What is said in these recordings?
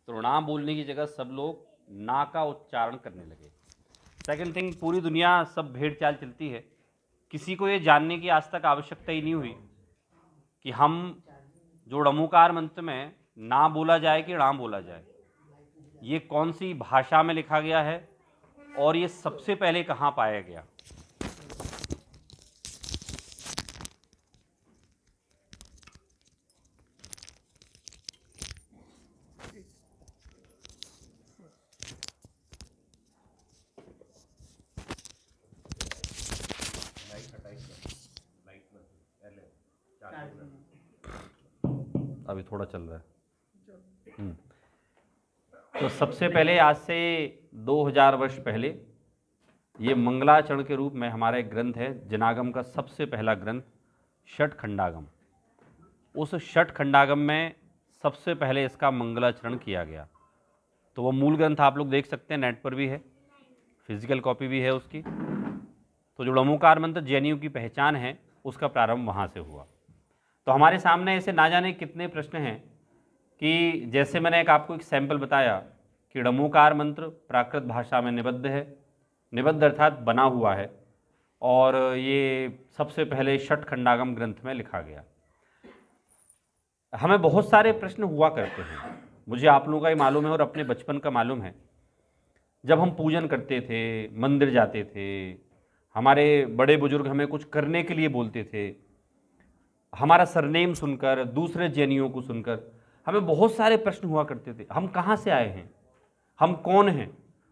तो ना बोलने की जगह सब लोग ना का उच्चारण करने लगे। सेकंड थिंग, पूरी दुनिया सब भेड़ चाल चलती है, किसी को ये जानने की आज तक आवश्यकता ही नहीं हुई कि हम जो ड़मूकार मंत्र में ना बोला जाए कि णा बोला जाए, ये कौन सी भाषा में लिखा गया है और ये सबसे पहले कहाँ पाया गया। अभी थोड़ा चल रहा है। तो सबसे पहले आज से 2000 वर्ष पहले ये मंगलाचरण के रूप में हमारा एक ग्रंथ है, जनागम का सबसे पहला ग्रंथ षट खंडागम। उस षट खंडागम में सबसे पहले इसका मंगलाचरण किया गया। तो वो मूल ग्रंथ आप लोग देख सकते हैं, नेट पर भी है, फिजिकल कॉपी भी है उसकी। तो जो ड़मूकार मंत्र जैनियों की पहचान है, उसका प्रारंभ वहाँ से हुआ। तो हमारे सामने ऐसे ना जाने कितने प्रश्न हैं कि जैसे मैंने आपको एक सैंपल बताया कि ड़मूकार मंत्र प्राकृत भाषा में निबद्ध है, निबद्ध अर्थात बना हुआ है, और ये सबसे पहले षट खंडागम ग्रंथ में लिखा गया। हमें बहुत सारे प्रश्न हुआ करते हैं, मुझे आप लोगों का ही मालूम है और अपने बचपन का मालूम है। जब हम पूजन करते थे, मंदिर जाते थे, हमारे बड़े बुजुर्ग हमें कुछ करने के लिए बोलते थे, हमारा सरनेम सुनकर, दूसरे जैनियों को सुनकर हमें बहुत सारे प्रश्न हुआ करते थे। हम कहाँ से आए हैं, हम कौन हैं,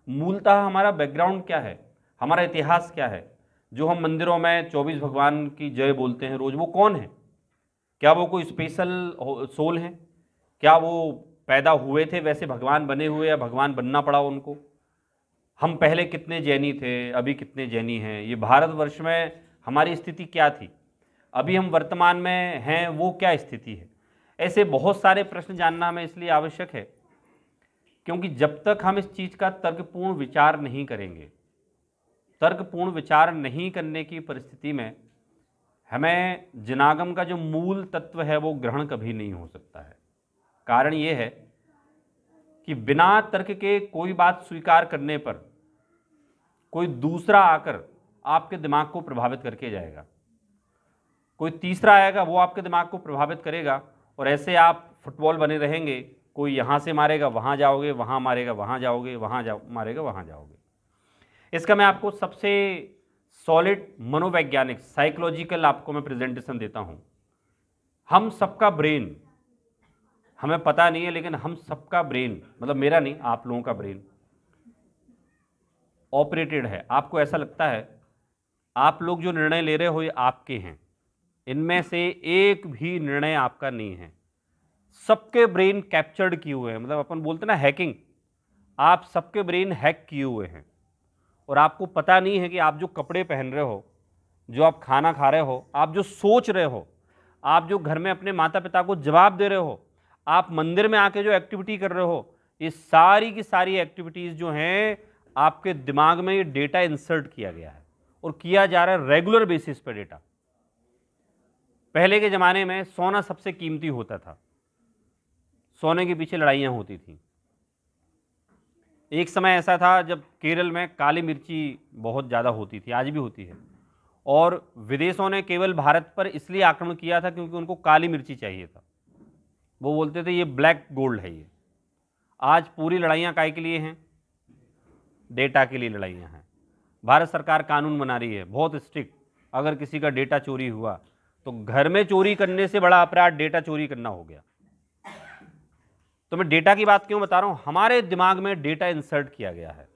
मूलतः हमारा बैकग्राउंड क्या है, हमारा इतिहास क्या है। जो हम मंदिरों में 24 भगवान की जय बोलते हैं रोज, वो कौन है? क्या वो कोई स्पेशल सोल हैं? क्या वो पैदा हुए थे वैसे भगवान बने हुए, या भगवान बनना पड़ा उनको? हम पहले कितने जैनी थे, अभी कितने जैनी हैं? ये भारतवर्ष में हमारी स्थिति क्या थी, अभी हम वर्तमान में हैं वो क्या स्थिति है? ऐसे बहुत सारे प्रश्न जानना हमें इसलिए आवश्यक है क्योंकि जब तक हम इस चीज़ का तर्कपूर्ण विचार नहीं करेंगे, तर्कपूर्ण विचार नहीं करने की परिस्थिति में हमें जनागम का जो मूल तत्व है वो ग्रहण कभी नहीं हो सकता है। कारण ये है कि बिना तर्क के कोई बात स्वीकार करने पर कोई दूसरा आकर आपके दिमाग को प्रभावित करके जाएगा, कोई तीसरा आएगा वो आपके दिमाग को प्रभावित करेगा, और ऐसे आप फुटबॉल बने रहेंगे। कोई यहाँ से मारेगा वहाँ जाओगे, वहाँ मारेगा वहाँ जाओगे, मारेगा वहाँ जाओगे। इसका मैं आपको सबसे सॉलिड मनोवैज्ञानिक साइकोलॉजिकल आपको मैं प्रेजेंटेशन देता हूँ। हम सबका ब्रेन, हमें पता नहीं है लेकिन हम सबका ब्रेन, मतलब मेरा नहीं, आप लोगों का ब्रेन ऑपरेटेड है। आपको ऐसा लगता है आप लोग जो निर्णय ले रहे हो ये आपके हैं, इनमें से एक भी निर्णय आपका नहीं है। सबके ब्रेन कैप्चर्ड किए हुए हैं, मतलब अपन बोलते ना हैकिंग, आप सबके ब्रेन हैक किए हुए हैं। और आपको पता नहीं है कि आप जो कपड़े पहन रहे हो, जो आप खाना खा रहे हो, आप जो सोच रहे हो, आप जो घर में अपने माता पिता को जवाब दे रहे हो, आप मंदिर में आके जो एक्टिविटी कर रहे हो, ये सारी की सारी एक्टिविटीज़ जो हैं आपके दिमाग में ये डेटा इंसर्ट किया गया है और किया जा रहा है रेगुलर बेसिस पे डेटा। पहले के ज़माने में सोना सबसे कीमती होता था, सोने के पीछे लड़ाइयाँ होती थी। एक समय ऐसा था जब केरल में काली मिर्ची बहुत ज़्यादा होती थी, आज भी होती है, और विदेशों ने केवल भारत पर इसलिए आक्रमण किया था क्योंकि उनको काली मिर्ची चाहिए था। वो बोलते थे ये ब्लैक गोल्ड है। ये आज पूरी लड़ाइयाँ काय के लिए हैं? डेटा के लिए लड़ाइयाँ हैं। भारत सरकार कानून बना रही है बहुत स्ट्रिक्ट, अगर किसी का डेटा चोरी हुआ तो घर में चोरी करने से बड़ा अपराध डेटा चोरी करना हो गया। तो मैं डेटा की बात क्यों बता रहा हूं? हमारे दिमाग में डेटा इंसर्ट किया गया है,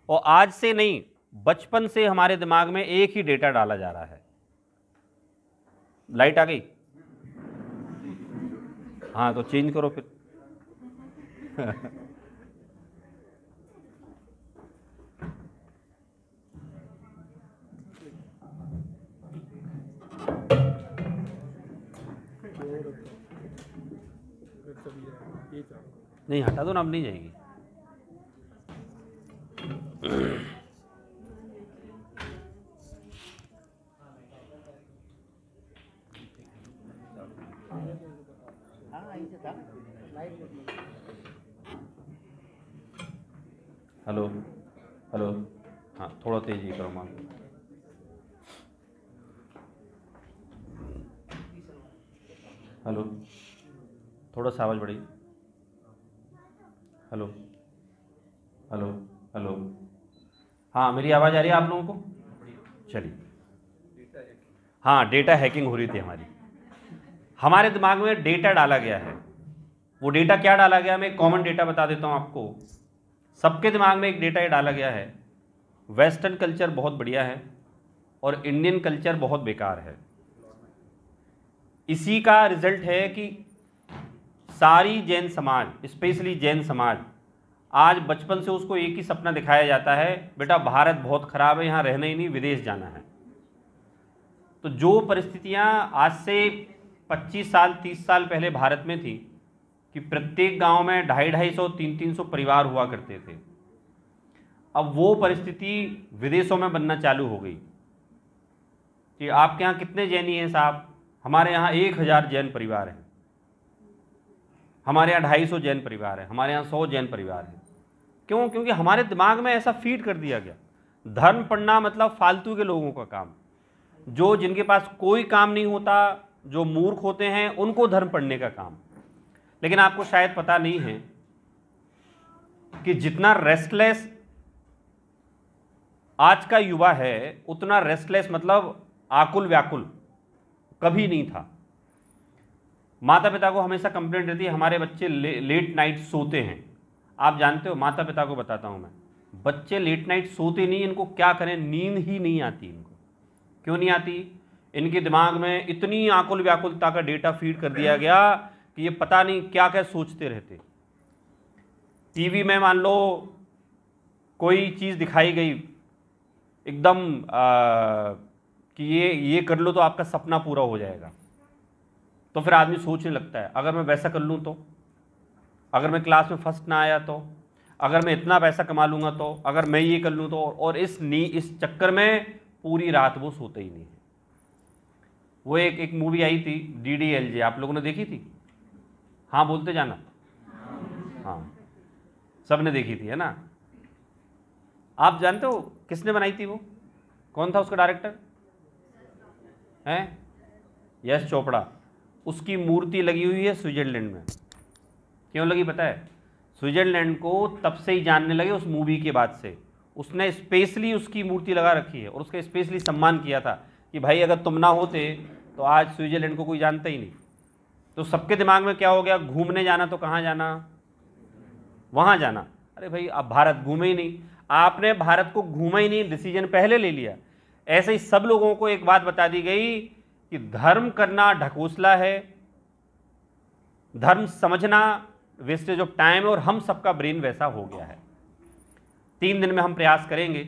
और आज से नहीं, बचपन से हमारे दिमाग में एक ही डेटा डाला जा रहा है। लाइट आ गई? हाँ तो चेंज करो फिर। नहीं हटा दो ना, अब नहीं जाएगी। हेलो हेलो, हाँ थोड़ा तेज ही करो मां। हेलो, थोड़ा सा आवाज़ बढ़ी। हेलो हेलो हेलो, हाँ मेरी आवाज़ आ रही है आप लोगों को? चलिए, हाँ डेटा हैकिंग हो रही थी हमारी। हमारे दिमाग में डेटा डाला गया है। वो डेटा क्या डाला गया, मैं एक कॉमन डेटा बता देता हूँ आपको। सबके दिमाग में एक डेटा ये डाला गया है, वेस्टर्न कल्चर बहुत बढ़िया है और इंडियन कल्चर बहुत बेकार है। इसी का रिजल्ट है कि सारी जैन समाज, स्पेशली जैन समाज, आज बचपन से उसको एक ही सपना दिखाया जाता है, बेटा भारत बहुत खराब है, यहाँ रहना ही नहीं, विदेश जाना है। तो जो परिस्थितियाँ आज से 25 साल 30 साल पहले भारत में थी कि प्रत्येक गांव में 250-250 300 परिवार हुआ करते थे, अब वो परिस्थिति विदेशों में बनना चालू हो गई कि आपके यहाँ कितने जैनी हैं साहब? हमारे यहाँ 1000 जैन परिवार हैं, हमारे यहाँ 250 जैन परिवार है, हमारे यहाँ 100 जैन परिवार हैं। क्यों? क्योंकि हमारे दिमाग में ऐसा फीड कर दिया गया, धर्म पढ़ना मतलब फालतू के लोगों का काम, जो जिनके पास कोई काम नहीं होता, जो मूर्ख होते हैं, उनको धर्म पढ़ने का काम। लेकिन आपको शायद पता नहीं है कि जितना रेस्टलेस आज का युवा है, उतना रेस्टलेस मतलब आकुल व्याकुल कभी नहीं था। माता पिता को हमेशा कंप्लेंट रहती है हमारे बच्चे लेट नाइट सोते हैं। आप जानते हो, माता पिता को बताता हूं मैं, बच्चे लेट नाइट सोते नहीं, इनको क्या करें, नींद ही नहीं आती इनको। क्यों नहीं आती? इनके दिमाग में इतनी आकुल व्याकुलता का डेटा फीड कर दिया गया कि ये पता नहीं क्या क्या सोचते रहते। टीवी में मान लो कोई चीज़ दिखाई गई एकदम कि ये कर लो तो आपका सपना पूरा हो जाएगा, तो फिर आदमी सोचने लगता है अगर मैं वैसा कर लूँ तो, अगर मैं क्लास में फर्स्ट ना आया तो, अगर मैं इतना पैसा कमा लूँगा तो, अगर मैं ये कर लूँ तो, और इस चक्कर में पूरी रात वो सोते ही नहीं है। वो एक मूवी आई थी DDLJ, आप लोगों ने देखी थी? हाँ बोलते जाना, हाँ सब ने देखी थी है ना। आप जानते हो किसने बनाई थी वो? कौन था उसका डायरेक्टर? हैं? यश चोपड़ा। उसकी मूर्ति लगी हुई है स्विट्जरलैंड में। क्यों लगी पता है? स्विट्जरलैंड को तब से ही जानने लगे उस मूवी के बाद से, उसने स्पेशली उसकी मूर्ति लगा रखी है और उसका स्पेशली सम्मान किया था कि भाई अगर तुम ना होते तो आज स्विट्जरलैंड को कोई जानता ही नहीं। तो सबके दिमाग में क्या हो गया, घूमने जाना तो कहाँ जाना, वहाँ जाना। अरे भाई आप भारत घूमे ही नहीं, आपने भारत को घूमा ही नहीं, डिसीजन पहले ले लिया। ऐसे ही सब लोगों को एक बात बता दी गई कि धर्म करना ढकोसला है, धर्म समझना वेस्टेज ऑफ टाइम है, और हम सबका ब्रेन वैसा हो गया है। 3 दिन में हम प्रयास करेंगे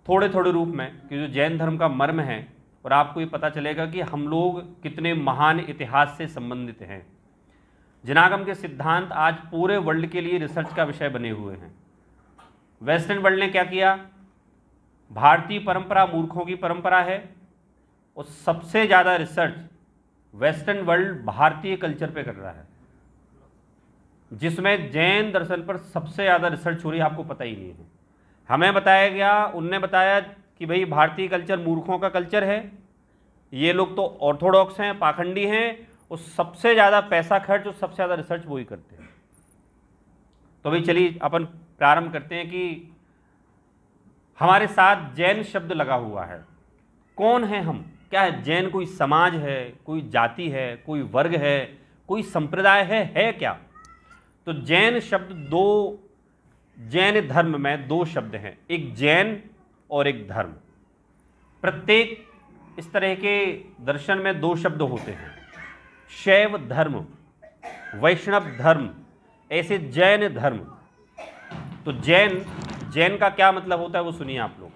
थोड़े थोड़े रूप में कि जो जैन धर्म का मर्म है, और आपको ये पता चलेगा कि हम लोग कितने महान इतिहास से संबंधित हैं। जनागम के सिद्धांत आज पूरे वर्ल्ड के लिए रिसर्च का विषय बने हुए हैं। वेस्टर्न वर्ल्ड ने क्या किया? भारतीय परंपरा मूर्खों की परंपरा है, और सबसे ज़्यादा रिसर्च वेस्टर्न वर्ल्ड भारतीय कल्चर पे कर रहा है, जिसमें जैन दर्शन पर सबसे ज़्यादा रिसर्च हो रही है, आपको पता ही नहीं है। हमें बताया गया, उनने बताया कि भाई भारतीय कल्चर मूर्खों का कल्चर है, ये लोग तो ऑर्थोडॉक्स हैं, पाखंडी हैं, और सबसे ज़्यादा पैसा खर्च और सबसे ज़्यादा रिसर्च वही करते हैं। तो भाई चलिए अपन प्रारंभ करते हैं कि हमारे साथ जैन शब्द लगा हुआ है। कौन है हम? क्या है जैन? कोई समाज है, कोई जाति है, कोई वर्ग है, कोई संप्रदाय है क्या? तो जैन शब्द दो, जैन धर्म में 2 शब्द हैं, एक जैन और एक धर्म। प्रत्येक इस तरह के दर्शन में 2 शब्द होते हैं, शैव धर्म, वैष्णव धर्म, ऐसे जैन धर्म। तो जैन का क्या मतलब होता है वो सुनिए आप लोग।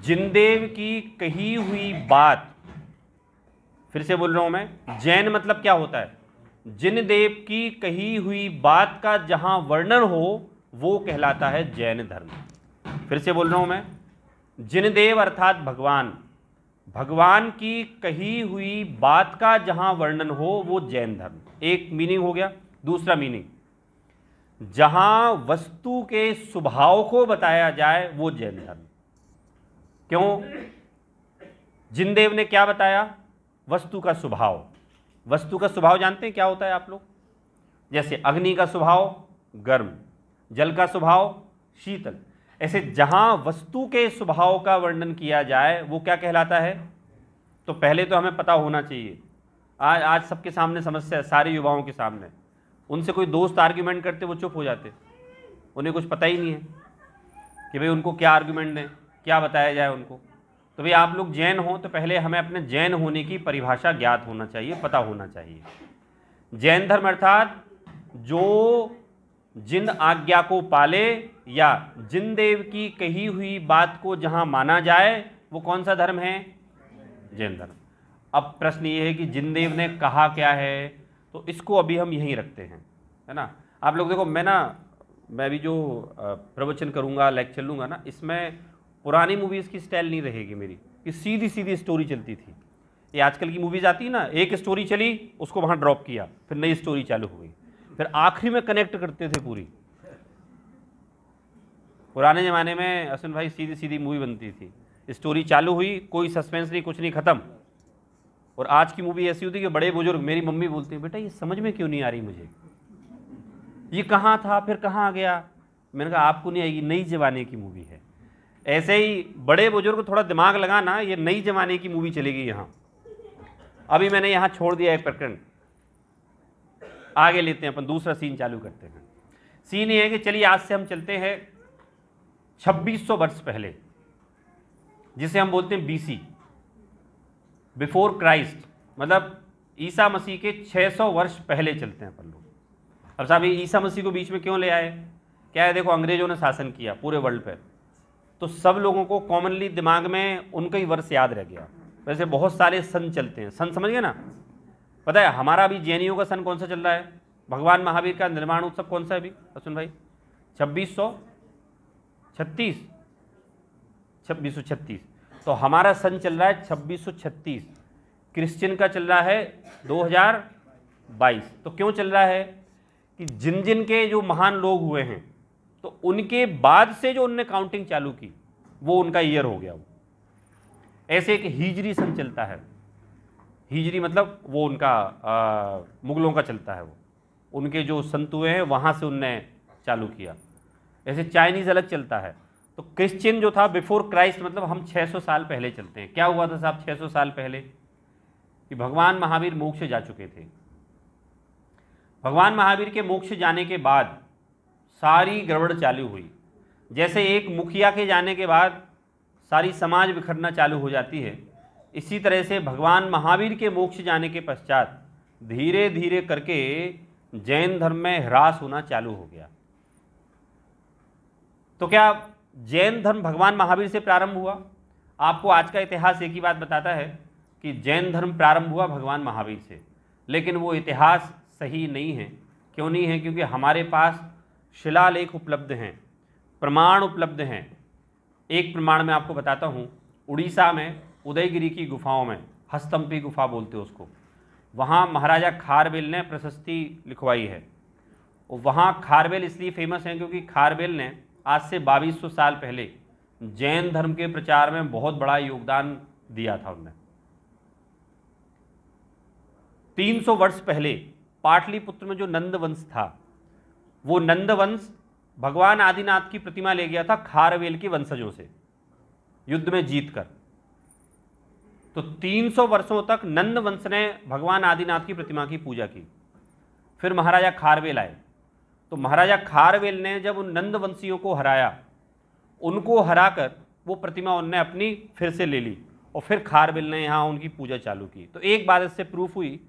जिनदेव की कही हुई बात, फिर से बोल रहा हूं मैं, जैन मतलब क्या होता है? जिनदेव की कही हुई बात का जहां वर्णन हो वो कहलाता है जैन धर्म। फिर से बोल रहा हूं मैं, जिनदेव अर्थात भगवान, भगवान की कही हुई बात का जहां वर्णन हो वो जैन धर्म, एक मीनिंग हो गया। दूसरा मीनिंग, जहां वस्तु के स्वभाव को बताया जाए वो जैन धर्म। क्यों? जिनदेव ने क्या बताया? वस्तु का स्वभाव। वस्तु का स्वभाव जानते हैं क्या होता है आप लोग? जैसे अग्नि का स्वभाव गर्म, जल का स्वभाव शीतल। ऐसे जहां वस्तु के स्वभाव का वर्णन किया जाए वो क्या कहलाता है? तो पहले तो हमें पता होना चाहिए। आज सबके सामने समस्या है, सारे युवाओं के सामने। उनसे कोई दोस्त आर्ग्यूमेंट करते वो चुप हो जाते, उन्हें कुछ पता ही नहीं है कि भाई उनको क्या आर्ग्यूमेंट दें, क्या बताया जाए उनको। तो भाई आप लोग जैन हो तो पहले हमें अपने जैन होने की परिभाषा ज्ञात होना चाहिए, पता होना चाहिए। जैन धर्म अर्थात जो जिन आज्ञा को पाले या जिन देव की कही हुई बात को जहां माना जाए वो कौन सा धर्म है? जैन धर्म। अब प्रश्न ये है कि जिन देव ने कहा क्या है, तो इसको अभी हम यहीं रखते हैं, है ना। आप लोग देखो, मैं भी जो प्रवचन करूंगा, लेक्चर लूंगा ना, इसमें पुरानी मूवीज़ की स्टाइल नहीं रहेगी मेरी कि सीधी सीधी स्टोरी चलती थी। ये आजकल की मूवीज़ आती है ना, एक स्टोरी चली उसको वहाँ ड्रॉप किया, फिर नई स्टोरी चालू हो गई, फिर आखिरी में कनेक्ट करते थे पूरी। पुराने ज़माने में अश्विन भाई सीधी सीधी मूवी बनती थी, स्टोरी चालू हुई, कोई सस्पेंस नहीं, कुछ नहीं, ख़त्म। और आज की मूवी ऐसी होती है कि बड़े बुजुर्ग, मेरी मम्मी बोलती है, बेटा ये समझ में क्यों नहीं आ रही मुझे, ये कहाँ था फिर कहाँ आ गया। मैंने कहा आपको नहीं आएगी, नई ज़माने की मूवी है। ऐसे ही बड़े बुजुर्ग थोड़ा दिमाग लगाना, ये नई ज़माने की मूवी चलेगी यहाँ। अभी मैंने यहाँ छोड़ दिया एक प्रकरण, आगे लेते हैं अपन, दूसरा सीन चालू करते हैं। सीन ये है कि चलिए आज से हम चलते हैं 2600 वर्ष पहले, जिसे हम बोलते हैं बीसी, बिफोर क्राइस्ट, मतलब ईसा मसीह के 600 वर्ष पहले चलते हैं अपन लोग। अब साहब ये ईसा मसीह को बीच में क्यों ले आए? क्या है, देखो अंग्रेजों ने शासन किया पूरे वर्ल्ड पर, तो सब लोगों को कॉमनली दिमाग में उनका ही वर्ष याद रह गया। वैसे बहुत सारे सन चलते हैं, सन समझ गए ना। पता है हमारा अभी जैनियों का सन कौन सा चल रहा है? भगवान महावीर का निर्माण उत्सव कौन सा है अभी अश्विन भाई? 2636। तो हमारा सन चल रहा है 2636। क्रिश्चियन का चल रहा है 2022। तो क्यों चल रहा है कि जिन जिन के जो महान लोग हुए हैं, तो उनके बाद से जो उनने काउंटिंग चालू की वो उनका ईयर हो गया। वो ऐसे एक हिजरी सन चलता है। हिजरी मतलब वो उनका मुगलों का चलता है, वो उनके जो संत हुए हैं वहाँ से उनने चालू किया। ऐसे चाइनीज़ अलग चलता है। तो क्रिश्चियन जो था बिफोर क्राइस्ट, मतलब हम 600 साल पहले चलते हैं। क्या हुआ था साहब 600 साल पहले? कि भगवान महावीर मोक्ष जा चुके थे। भगवान महावीर के मोक्ष जाने के बाद सारी गड़बड़ चालू हुई। जैसे एक मुखिया के जाने के बाद सारी समाज बिखरना चालू हो जाती है, इसी तरह से भगवान महावीर के मोक्ष जाने के पश्चात धीरे धीरे करके जैन धर्म में ह्रास होना चालू हो गया। तो क्या जैन धर्म भगवान महावीर से प्रारंभ हुआ? आपको आज का इतिहास एक ही बात बताता है कि जैन धर्म प्रारंभ हुआ भगवान महावीर से, लेकिन वो इतिहास सही नहीं है। क्यों नहीं है? क्योंकि हमारे पास शिलालेख उपलब्ध हैं, प्रमाण उपलब्ध हैं। एक प्रमाण मैं आपको बताता हूँ। उड़ीसा में उदयगिरी की गुफाओं में, हस्तम्पी गुफा बोलते हैं उसको, वहाँ महाराजा खारवेल ने प्रशस्ति लिखवाई है। और वहाँ खारवेल इसलिए फेमस हैं क्योंकि खारवेल ने आज से 2200 साल पहले जैन धर्म के प्रचार में बहुत बड़ा योगदान दिया था। उन्होंने 300 वर्ष पहले पाटलिपुत्र में जो नंद वंश था, वो नंद वंश भगवान आदिनाथ की प्रतिमा ले गया था खारवेल के वंशजों से युद्ध में जीतकर। तो 300 वर्षों तक नंद वंश ने भगवान आदिनाथ की प्रतिमा की पूजा की। फिर महाराजा खारवेल आए, तो महाराजा खारवेल ने जब उन नंद वंशियों को हराया, उनको हराकर वो प्रतिमा उनने अपनी फिर से ले ली, और फिर खारवेल ने यहाँ उनकी पूजा चालू की। तो एक बात इससे प्रूफ हुई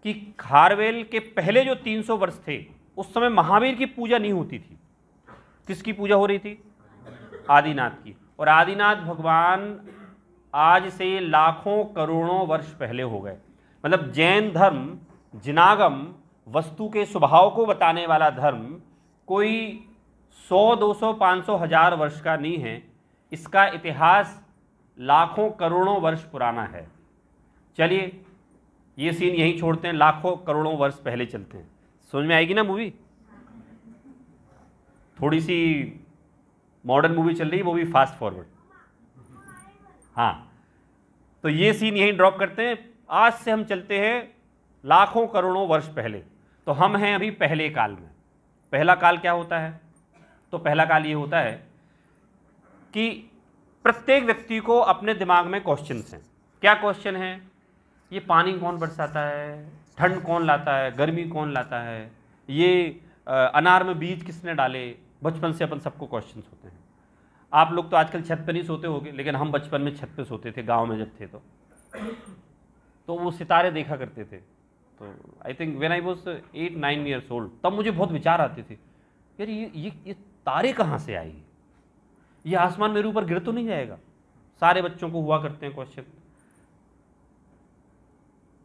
कि खारवेल के पहले जो 300 वर्ष थे उस समय महावीर की पूजा नहीं होती थी। किसकी पूजा हो रही थी? आदिनाथ की। और आदिनाथ भगवान आज से लाखों करोड़ों वर्ष पहले हो गए। मतलब जैन धर्म जिनागम, वस्तु के स्वभाव को बताने वाला धर्म, कोई 100, 200, 500, 1000 वर्ष का नहीं है। इसका इतिहास लाखों करोड़ों वर्ष पुराना है। चलिए ये सीन यहीं छोड़ते हैं, लाखों करोड़ों वर्ष पहले चलते हैं। समझ में आएगी ना मूवी? थोड़ी सी मॉडर्न मूवी चल रही है, वो भी फास्ट फॉरवर्ड। हाँ, तो ये सीन यहीं ड्रॉप करते हैं। आज से हम चलते हैं लाखों करोड़ों वर्ष पहले। तो हम हैं अभी पहले काल में। पहला काल क्या होता है? तो पहला काल ये होता है कि प्रत्येक व्यक्ति को अपने दिमाग में क्वेश्चंस हैं। क्या क्वेश्चन है? ये पानी कौन बरसाता है, ठंड कौन लाता है, गर्मी कौन लाता है, ये अनार में बीज किसने डाले। बचपन से अपन सबको क्वेश्चंस होते हैं। आप लोग तो आजकल छत पे नहीं सोते होगे, लेकिन हम बचपन में छत पे सोते थे, गांव में जब थे तो वो सितारे देखा करते थे। तो I think when I was 8-9 years old, तब मुझे बहुत विचार आते थे, यार ये तारे कहाँ से आए, ये आसमान मेरे ऊपर गिर तो नहीं जाएगा। सारे बच्चों को हुआ करते हैं क्वेश्चन,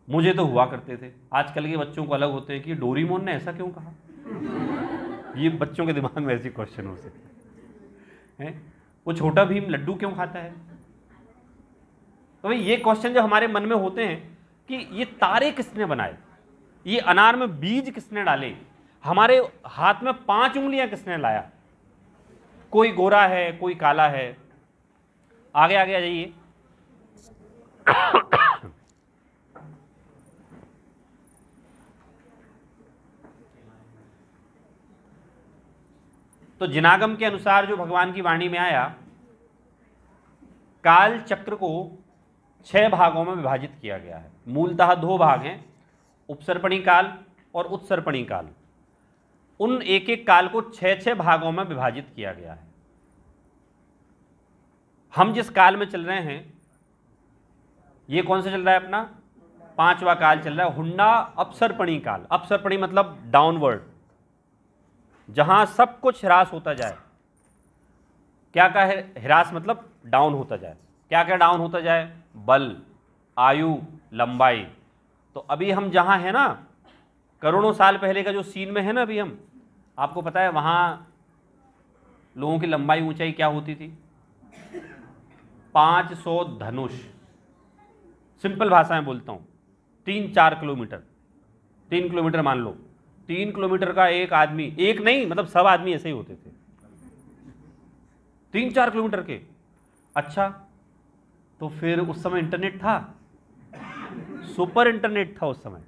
मुझे तो हुआ करते थे। आजकल के बच्चों को अलग होते हैं कि डोरेमोन ने ऐसा क्यों कहा। ये बच्चों के दिमाग में ऐसे क्वेश्चन हो सकते हैं। वो छोटा भीम लड्डू क्यों खाता है। तो भाई ये क्वेश्चन जो हमारे मन में होते हैं कि ये तारे किसने बनाए, ये अनार में बीज किसने डाले, हमारे हाथ में 5 उंगलियां किसने लाया, कोई गोरा है कोई काला है। आगे आगे आ जाइए। तो जिनागम के अनुसार जो भगवान की वाणी में आया, काल चक्र को 6 भागों में विभाजित किया गया है। मूलतः 2 भाग हैं, उपसर्पणी काल और उत्सर्पणी काल। उन एक एक काल को 6-6 भागों में विभाजित किया गया है। हम जिस काल में चल रहे हैं, ये कौन सा चल रहा है अपना? 5वां काल चल रहा है, हुंडा अपसर्पणी काल। अपसर्पणी मतलब डाउनवर्ड, जहां सब कुछ ह्रास होता जाए। क्या क्या है ह्रास? मतलब डाउन होता जाए। क्या क्या डाउन होता जाए? बल, आयु, लंबाई। तो अभी हम जहां हैं ना, करोड़ों साल पहले का जो सीन में है ना अभी हम, आपको पता है वहां लोगों की लंबाई ऊंचाई क्या होती थी? 500 धनुष। सिंपल भाषा में बोलता हूं, 3-4 किलोमीटर। 3 किलोमीटर मान लो, 3 किलोमीटर का एक आदमी, एक नहीं मतलब सब आदमी ऐसे ही होते थे, 3-4 किलोमीटर के। अच्छा, तो फिर उस समय इंटरनेट था? सुपर इंटरनेट था उस समय।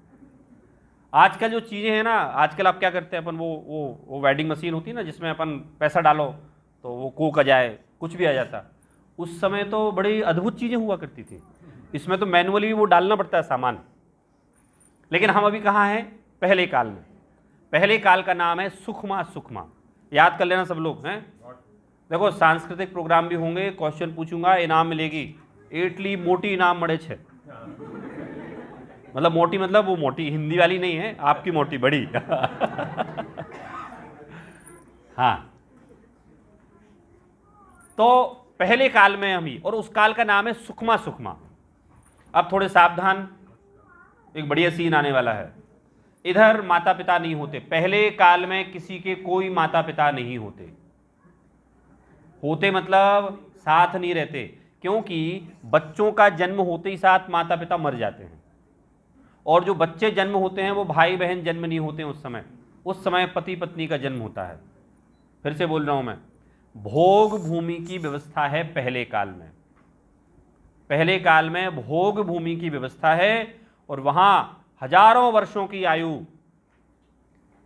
आजकल जो चीज़ें हैं ना, आजकल आप क्या करते हैं, अपन वो वेडिंग मशीन होती है ना, जिसमें अपन पैसा डालो तो वो कोक आ जाए, कुछ भी आ जाता। उस समय तो बड़ी अद्भुत चीज़ें हुआ करती थी। इसमें तो मैनुअली वो डालना पड़ता है सामान। लेकिन हम अभी कहाँ हैं? पहले काल में। पहले काल का नाम है सुखमा। सुखमा याद कर लेना सब लोग हैं। देखो सांस्कृतिक प्रोग्राम भी होंगे, क्वेश्चन पूछूंगा, इनाम मिलेगी। एटली मोटी इनाम मड़े छे। मतलब मोटी मतलब वो मोटी हिंदी वाली नहीं है, आपकी मोटी बड़ी। हाँ, तो पहले काल में हम ही, और उस काल का नाम है सुखमा। सुखमा। अब थोड़े सावधान, एक बढ़िया सीन आने वाला है। इधर माता पिता नहीं होते। पहले काल में किसी के कोई माता पिता नहीं होते। होते मतलब साथ नहीं रहते, क्योंकि बच्चों का जन्म होते ही साथ माता पिता मर जाते हैं। और जो बच्चे जन्म होते हैं वो भाई बहन जन्म नहीं होते हैं उस समय पति पत्नी का जन्म होता है। फिर से बोल रहा हूं मैं, भोग भूमि की व्यवस्था है पहले काल में। पहले काल में भोग भूमि की व्यवस्था है, और वहां हजारों वर्षों की आयु,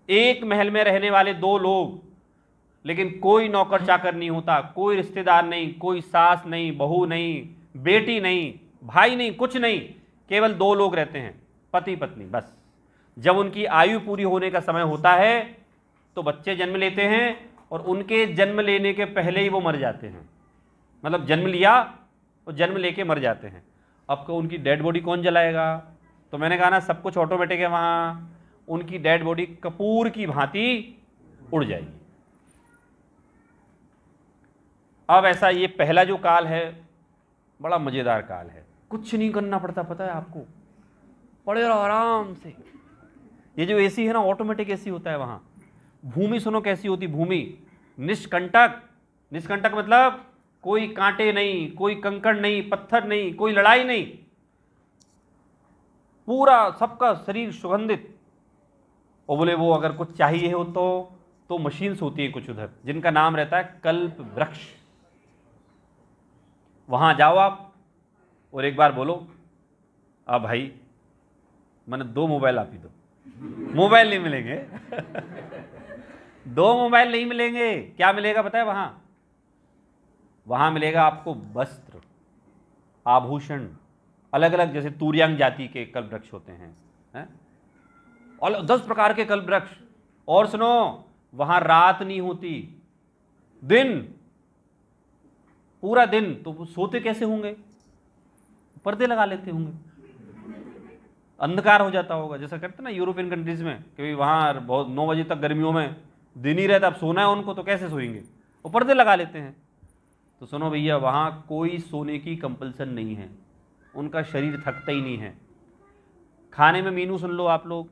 एक महल में रहने वाले 2 लोग, लेकिन कोई नौकर चाकर नहीं होता, कोई रिश्तेदार नहीं, कोई सास नहीं, बहू नहीं, बेटी नहीं, भाई नहीं, कुछ नहीं, केवल 2 लोग रहते हैं, पति पत्नी बस। जब उनकी आयु पूरी होने का समय होता है तो बच्चे जन्म लेते हैं, और उनके जन्म लेने के पहले ही वो मर जाते हैं। मतलब जन्म लिया और जन्म लेके मर जाते हैं। अब को उनकी डेड बॉडी कौन जलाएगा? तो मैंने कहा ना, सब कुछ ऑटोमेटिक है वहां। उनकी डेड बॉडी कपूर की भांति उड़ जाएगी। अब ऐसा, ये पहला जो काल है बड़ा मजेदार काल है, कुछ नहीं करना पड़ता, पता है आपको, पड़े रहो आराम से। ये जो एसी है ना, ऑटोमेटिक एसी होता है वहां। भूमि सुनो कैसी होती भूमि, निष्कंटक। निष्कंटक मतलब कोई कांटे नहीं, कोई कंकड़ नहीं, पत्थर नहीं, कोई लड़ाई नहीं, पूरा सबका शरीर सुगंधित। और बोले वो अगर कुछ चाहिए हो तो मशीन्स होती है कुछ उधर, जिनका नाम रहता है कल्प वृक्ष। वहां जाओ आप और एक बार बोलो, अब भाई मैंने 2 मोबाइल आप ही दो। मोबाइल नहीं मिलेंगे 2 मोबाइल नहीं मिलेंगे। क्या मिलेगा पता है वहां मिलेगा आपको वस्त्र, आभूषण, अलग अलग, जैसे तूर्यांग जाति के कल्प वृक्ष होते हैं और 10 प्रकार के कल्प वृक्ष। और सुनो, वहां रात नहीं होती, दिन, पूरा दिन। तो वो सोते कैसे होंगे? पर्दे लगा लेते होंगे, अंधकार हो जाता होगा, जैसा करते ना यूरोपियन कंट्रीज में, क्योंकि वहां बहुत 9 बजे तक गर्मियों में दिन ही रहता, अब सोना है उनको तो कैसे सोएंगे, वो पर्दे लगा लेते हैं। तो सुनो भैया, वहां कोई सोने की कंपल्सन नहीं है, उनका शरीर थकता ही नहीं है। खाने में मीनू सुन लो आप लोग,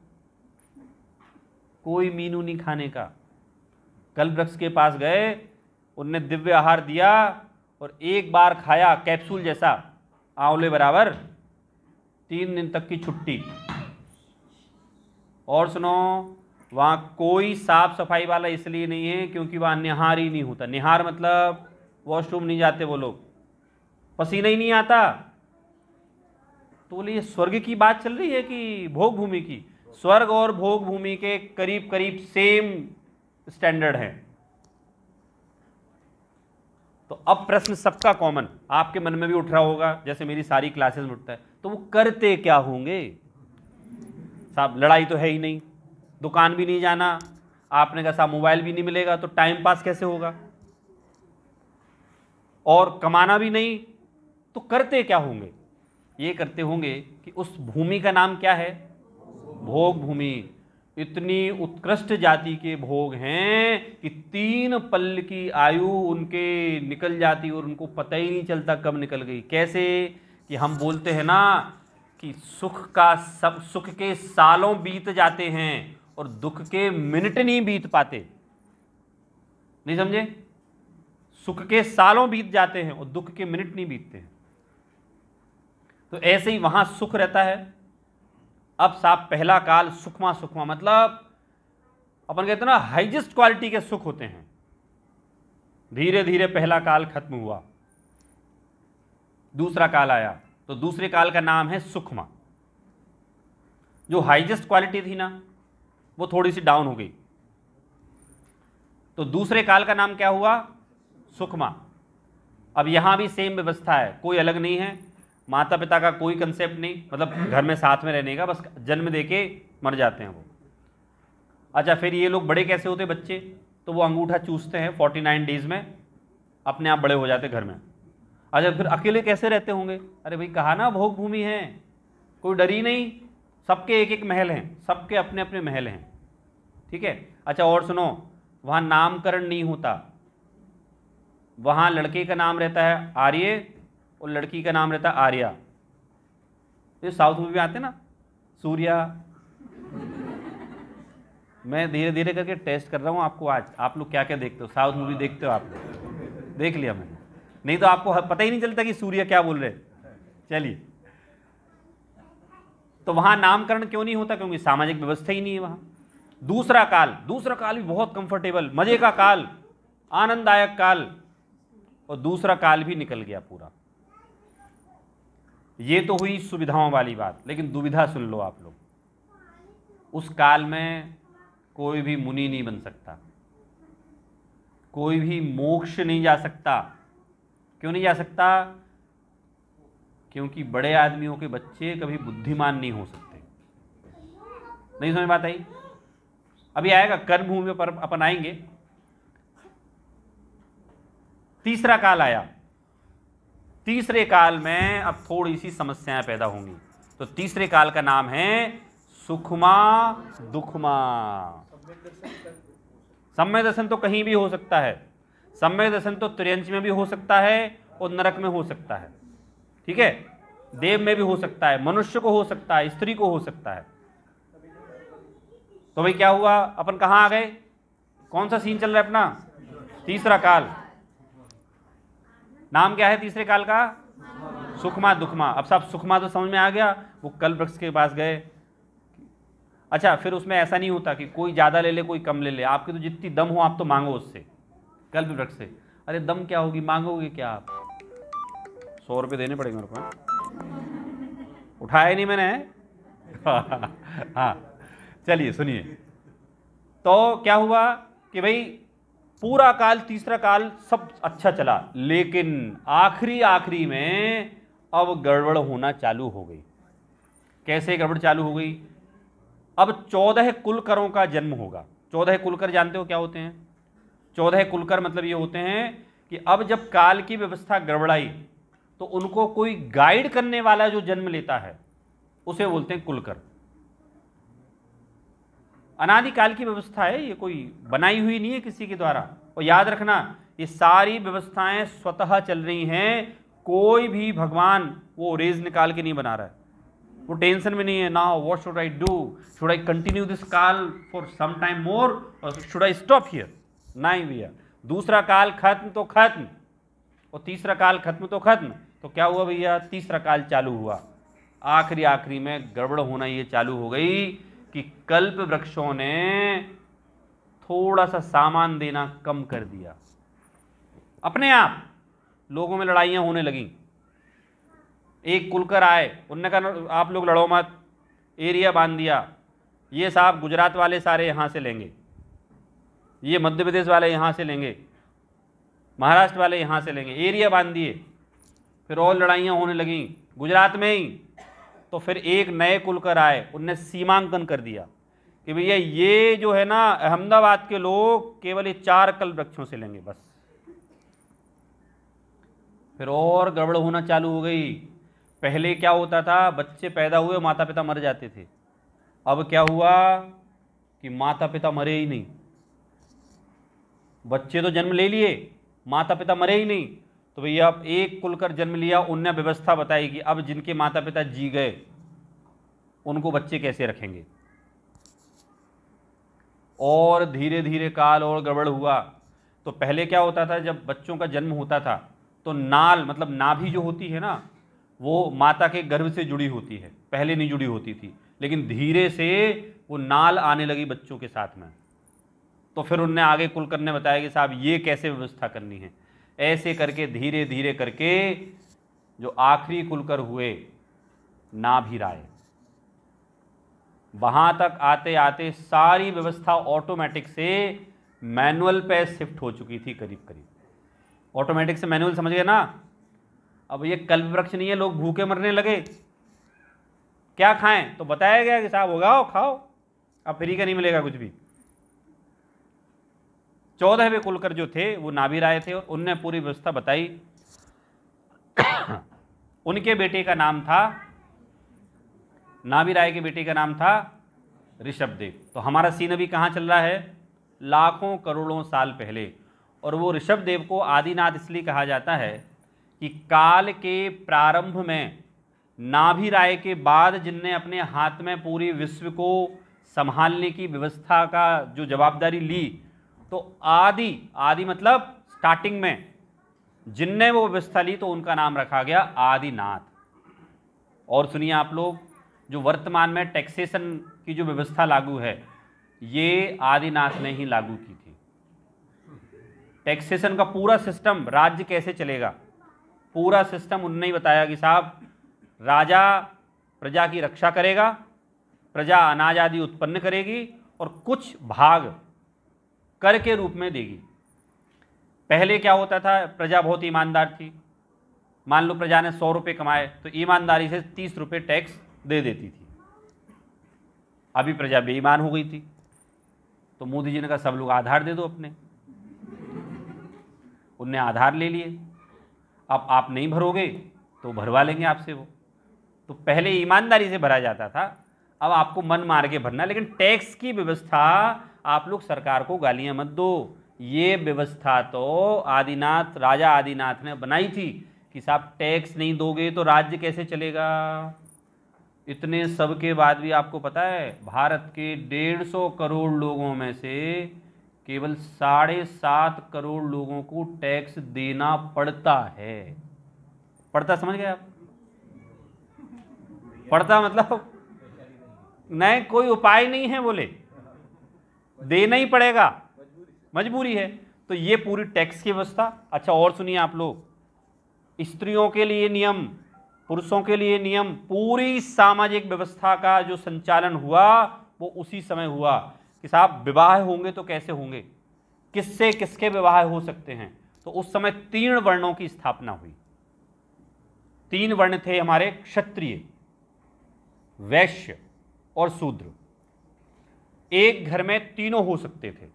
कोई मीनू नहीं खाने का। कल्प वृक्ष के पास गए, उनने दिव्य आहार दिया और एक बार खाया, कैप्सूल जैसा, आंवले बराबर, 3 दिन तक की छुट्टी। और सुनो, वहां कोई साफ सफाई वाला इसलिए नहीं है क्योंकि वहां निहार ही नहीं होता। निहार मतलब वॉशरूम नहीं जाते वो लोग, पसीना ही नहीं आता। तो बोले ये स्वर्ग की बात चल रही है कि भोग भूमि की? स्वर्ग और भोग भूमि के करीब करीब सेम स्टैंडर्ड है। तो अब प्रश्न सबका कॉमन आपके मन में भी उठ रहा होगा, जैसे मेरी सारी क्लासेस में उठता है, तो वो करते क्या होंगे साहब? लड़ाई तो है ही नहीं, दुकान भी नहीं जाना, आपने कहा साहब मोबाइल भी नहीं मिलेगा, तो टाइम पास कैसे होगा? और कमाना भी नहीं, तो करते क्या होंगे? ये करते होंगे कि उस भूमि का नाम क्या है? भोग भूमि। इतनी उत्कृष्ट जाति के भोग हैं कि 3 पल की आयु उनके निकल जाती और उनको पता ही नहीं चलता कब निकल गई। कैसे कि हम बोलते हैं ना कि सुख के सालों बीत जाते हैं और दुख के मिनट नहीं बीत पाते। नहीं समझे? सुख के सालों बीत जाते हैं और दुख के मिनट नहीं बीतते हैं। तो ऐसे ही वहां सुख रहता है। अब साहब पहला काल सुखमा सुखमा, मतलब अपन कहते हैं ना हाईएस्ट क्वालिटी के सुख होते हैं। धीरे धीरे पहला काल खत्म हुआ, दूसरा काल आया, तो दूसरे काल का नाम है सुखमा। जो हाईएस्ट क्वालिटी थी ना वो थोड़ी सी डाउन हो गई, तो दूसरे काल का नाम क्या हुआ? सुखमा। अब यहां भी सेम व्यवस्था है, कोई अलग नहीं है, माता पिता का कोई कंसेप्ट नहीं, मतलब घर में साथ में रहने का, बस जन्म देके मर जाते हैं वो। अच्छा, फिर ये लोग बड़े कैसे होते बच्चे? तो वो अंगूठा चूसते हैं 49 डेज में, अपने आप बड़े हो जाते घर में। अच्छा, फिर अकेले कैसे रहते होंगे? अरे भाई कहा ना भोग भूमि है, कोई डर ही नहीं, सबके एक एक महल हैं, सबके अपने अपने महल हैं। ठीक है। अच्छा और सुनो, वहां नामकरण नहीं होता, वहां लड़के का नाम रहता है आर्य और लड़की का नाम रहता है आर्या। ये साउथ मूवी में आते ना, सूर्या। मैं धीरे धीरे करके टेस्ट कर रहा हूं आपको, आज आप लोग क्या क्या देखते हो, साउथ मूवी देखते हो आप लोग? देख लिया मैंने, नहीं तो आपको पता ही नहीं चलता कि सूर्या क्या बोल रहे। चलिए, तो वहां नामकरण क्यों नहीं होता? क्योंकि सामाजिक व्यवस्था ही नहीं है वहां। दूसरा काल भी बहुत कंफर्टेबल, मजे का काल, आनंददायक काल, और दूसरा काल भी निकल गया पूरा। ये तो हुई सुविधाओं वाली बात, लेकिन दुविधा सुन लो आप लोग। उस काल में कोई भी मुनि नहीं बन सकता, कोई भी मोक्ष नहीं जा सकता। क्यों नहीं जा सकता? क्योंकि बड़े आदमियों के बच्चे कभी बुद्धिमान नहीं हो सकते। नहीं समझ बात आई? अभी आएगा कर्म भूमि पर, अपन आएंगे। तीसरा काल आया, तीसरे काल में अब थोड़ी सी समस्याएं पैदा होंगी। तो तीसरे काल का नाम है सुखमा दुखमा। सम्यक दर्शन तो कहीं भी हो सकता है, सम्यक दर्शन तो त्रियंच में भी हो सकता है और नरक में हो सकता है। ठीक है, देव में भी हो सकता है, मनुष्य को हो सकता है, स्त्री को हो सकता है। तो भाई क्या हुआ, अपन कहां आ गए? कौन सा सीन चल रहा है अपना? तीसरा काल। नाम क्या है तीसरे काल का? सुखमा दुखमा। अब साहब सुखमा तो समझ में आ गया, वो कल्प वृक्ष के पास गए। अच्छा, फिर उसमें ऐसा नहीं होता कि कोई ज़्यादा ले ले कोई कम ले ले, आपकी तो जितनी दम हो आप तो मांगो उससे, कल्प वृक्ष से। अरे दम क्या होगी, मांगोगे क्या आप? 100 रुपये देने पड़ेंगे मेरे को। उठाया नहीं मैंने। हाँ चलिए सुनिए, तो क्या हुआ कि भाई पूरा काल, तीसरा काल सब अच्छा चला, लेकिन आखिरी में अब गड़बड़ होना चालू हो गई। कैसे गड़बड़ चालू हो गई? अब 14 कुलकरों का जन्म होगा। 14 कुलकर जानते हो क्या होते हैं? 14 कुलकर मतलब ये होते हैं कि अब जब काल की व्यवस्था गड़बड़ाई तो उनको कोई गाइड करने वाला जो जन्म लेता है उसे बोलते हैं कुलकर। अनादिकाल की व्यवस्था है, ये कोई बनाई हुई नहीं है किसी के द्वारा। और याद रखना, ये सारी व्यवस्थाएं स्वतः चल रही हैं, कोई भी भगवान वो रेज निकाल के नहीं बना रहा है। वो टेंशन में नहीं है, now what should I do, should I continue this काल फॉर सम टाइम मोर और शुड आई स्टॉप हियर? नहीं भैया, दूसरा काल खत्म तो खत्म और तीसरा काल खत्म तो खत्म। तो क्या हुआ भैया, तीसरा काल चालू हुआ। आखिरी में गड़बड़ होना ये चालू हो गई कि कल्प वृक्षों ने थोड़ा सा सामान देना कम कर दिया। अपने आप लोगों में लड़ाइयां होने लगीं। एक कुलकर आए, उनने कहा आप लोग लड़ो मत, एरिया बांध दिया। ये साहब गुजरात वाले सारे यहाँ से लेंगे, ये मध्य प्रदेश वाले यहाँ से लेंगे, महाराष्ट्र वाले यहाँ से लेंगे, एरिया बांध दिए। फिर और लड़ाइयाँ होने लगीं गुजरात में ही। तो फिर एक नए कुलकर आए, उनने सीमांकन कर दिया कि भैया ये जो है ना अहमदाबाद के लोग केवल ये 4 कल्प वृक्षों से लेंगे बस। फिर और गड़बड़ होना चालू हो गई। पहले क्या होता था, बच्चे पैदा हुए माता पिता मर जाते थे। अब क्या हुआ कि माता पिता मरे ही नहीं, बच्चे तो जन्म ले लिए, माता पिता मरे ही नहीं। तो भैया अब एक कुलकर जन्म लिया, उनने व्यवस्था बताई कि अब जिनके माता पिता जी गए उनको बच्चे कैसे रखेंगे। और धीरे धीरे काल और गड़बड़ हुआ। तो पहले क्या होता था, जब बच्चों का जन्म होता था तो नाल मतलब नाभि जो होती है ना, वो माता के गर्भ से जुड़ी होती है, पहले नहीं जुड़ी होती थी, लेकिन धीरे से वो नाल आने लगी बच्चों के साथ में। तो फिर उनने आगे कुलकर ने बताया कि साहब ये कैसे व्यवस्था करनी है। ऐसे करके धीरे धीरे करके जो आखिरी कुलकर हुए नाभि राय, वहां तक आते आते सारी व्यवस्था ऑटोमेटिक से मैनुअल पे शिफ्ट हो चुकी थी करीब करीब। ऑटोमेटिक से मैनुअल समझ गए ना। अब ये कल्प वृक्ष नहीं है, लोग भूखे मरने लगे, क्या खाएं? तो बताया गया कि साहब उगाओ खाओ, अब फ्री का नहीं मिलेगा कुछ भी। 14वें कुलकर जो थे वो नाभि राय थे और उनने पूरी व्यवस्था बताई। उनके बेटे का नाम था, नाभि राय के बेटे का नाम था ऋषभदेव। तो हमारा सीन अभी कहाँ चल रहा है, लाखों करोड़ों साल पहले। और वो ऋषभदेव को आदिनाथ इसलिए कहा जाता है कि काल के प्रारंभ में नाभि राय के बाद जिनने अपने हाथ में पूरी विश्व को संभालने की व्यवस्था का जो जवाबदारी ली, तो आदि मतलब स्टार्टिंग में जिनने वो व्यवस्था ली तो उनका नाम रखा गया आदिनाथ। और सुनिए आप लोग, जो वर्तमान में टैक्सेशन की जो व्यवस्था लागू है ये आदिनाथ ने ही लागू की थी। टैक्सेशन का पूरा सिस्टम, राज्य कैसे चलेगा, पूरा सिस्टम उनने ही बताया कि साहब राजा प्रजा की रक्षा करेगा, प्रजा अनाज आदि उत्पन्न करेगी और कुछ भाग कर के रूप में देगी। पहले क्या होता था, प्रजा बहुत ईमानदार थी, मान लो प्रजा ने 100 रुपये कमाए तो ईमानदारी से 30 रुपये टैक्स दे देती थी। अभी प्रजा बेईमान हो गई थी तो मोदी जी ने कहा सब लोग आधार दे दो अपने, उनने आधार ले लिए। अब आप नहीं भरोगे तो भरवा लेंगे आपसे वो। तो पहले ईमानदारी से भरा जाता था, अब आपको मन मार के भरना। लेकिन टैक्स की व्यवस्था, आप लोग सरकार को गालियां मत दो, ये व्यवस्था तो आदिनाथ, राजा आदिनाथ ने बनाई थी कि साहब टैक्स नहीं दोगे तो राज्य कैसे चलेगा। इतने सब के बाद भी आपको पता है भारत के 150 करोड़ लोगों में से केवल 7.5 करोड़ लोगों को टैक्स देना पड़ता है। पड़ता समझ गए आप? पड़ता मतलब नहीं, कोई उपाय नहीं है, बोले देना ही पड़ेगा, मजबूरी है। तो ये पूरी टैक्स की व्यवस्था। अच्छा और सुनिए आप लोग, स्त्रियों के लिए नियम, पुरुषों के लिए नियम, पूरी सामाजिक व्यवस्था का जो संचालन हुआ वो उसी समय हुआ कि साहब विवाह होंगे तो कैसे होंगे, किससे किसके विवाह हो सकते हैं। तो उस समय 3 वर्णों की स्थापना हुई। 3 वर्ण थे हमारे, क्षत्रिय, वैश्य और शूद्र। एक घर में तीनों हो सकते थे।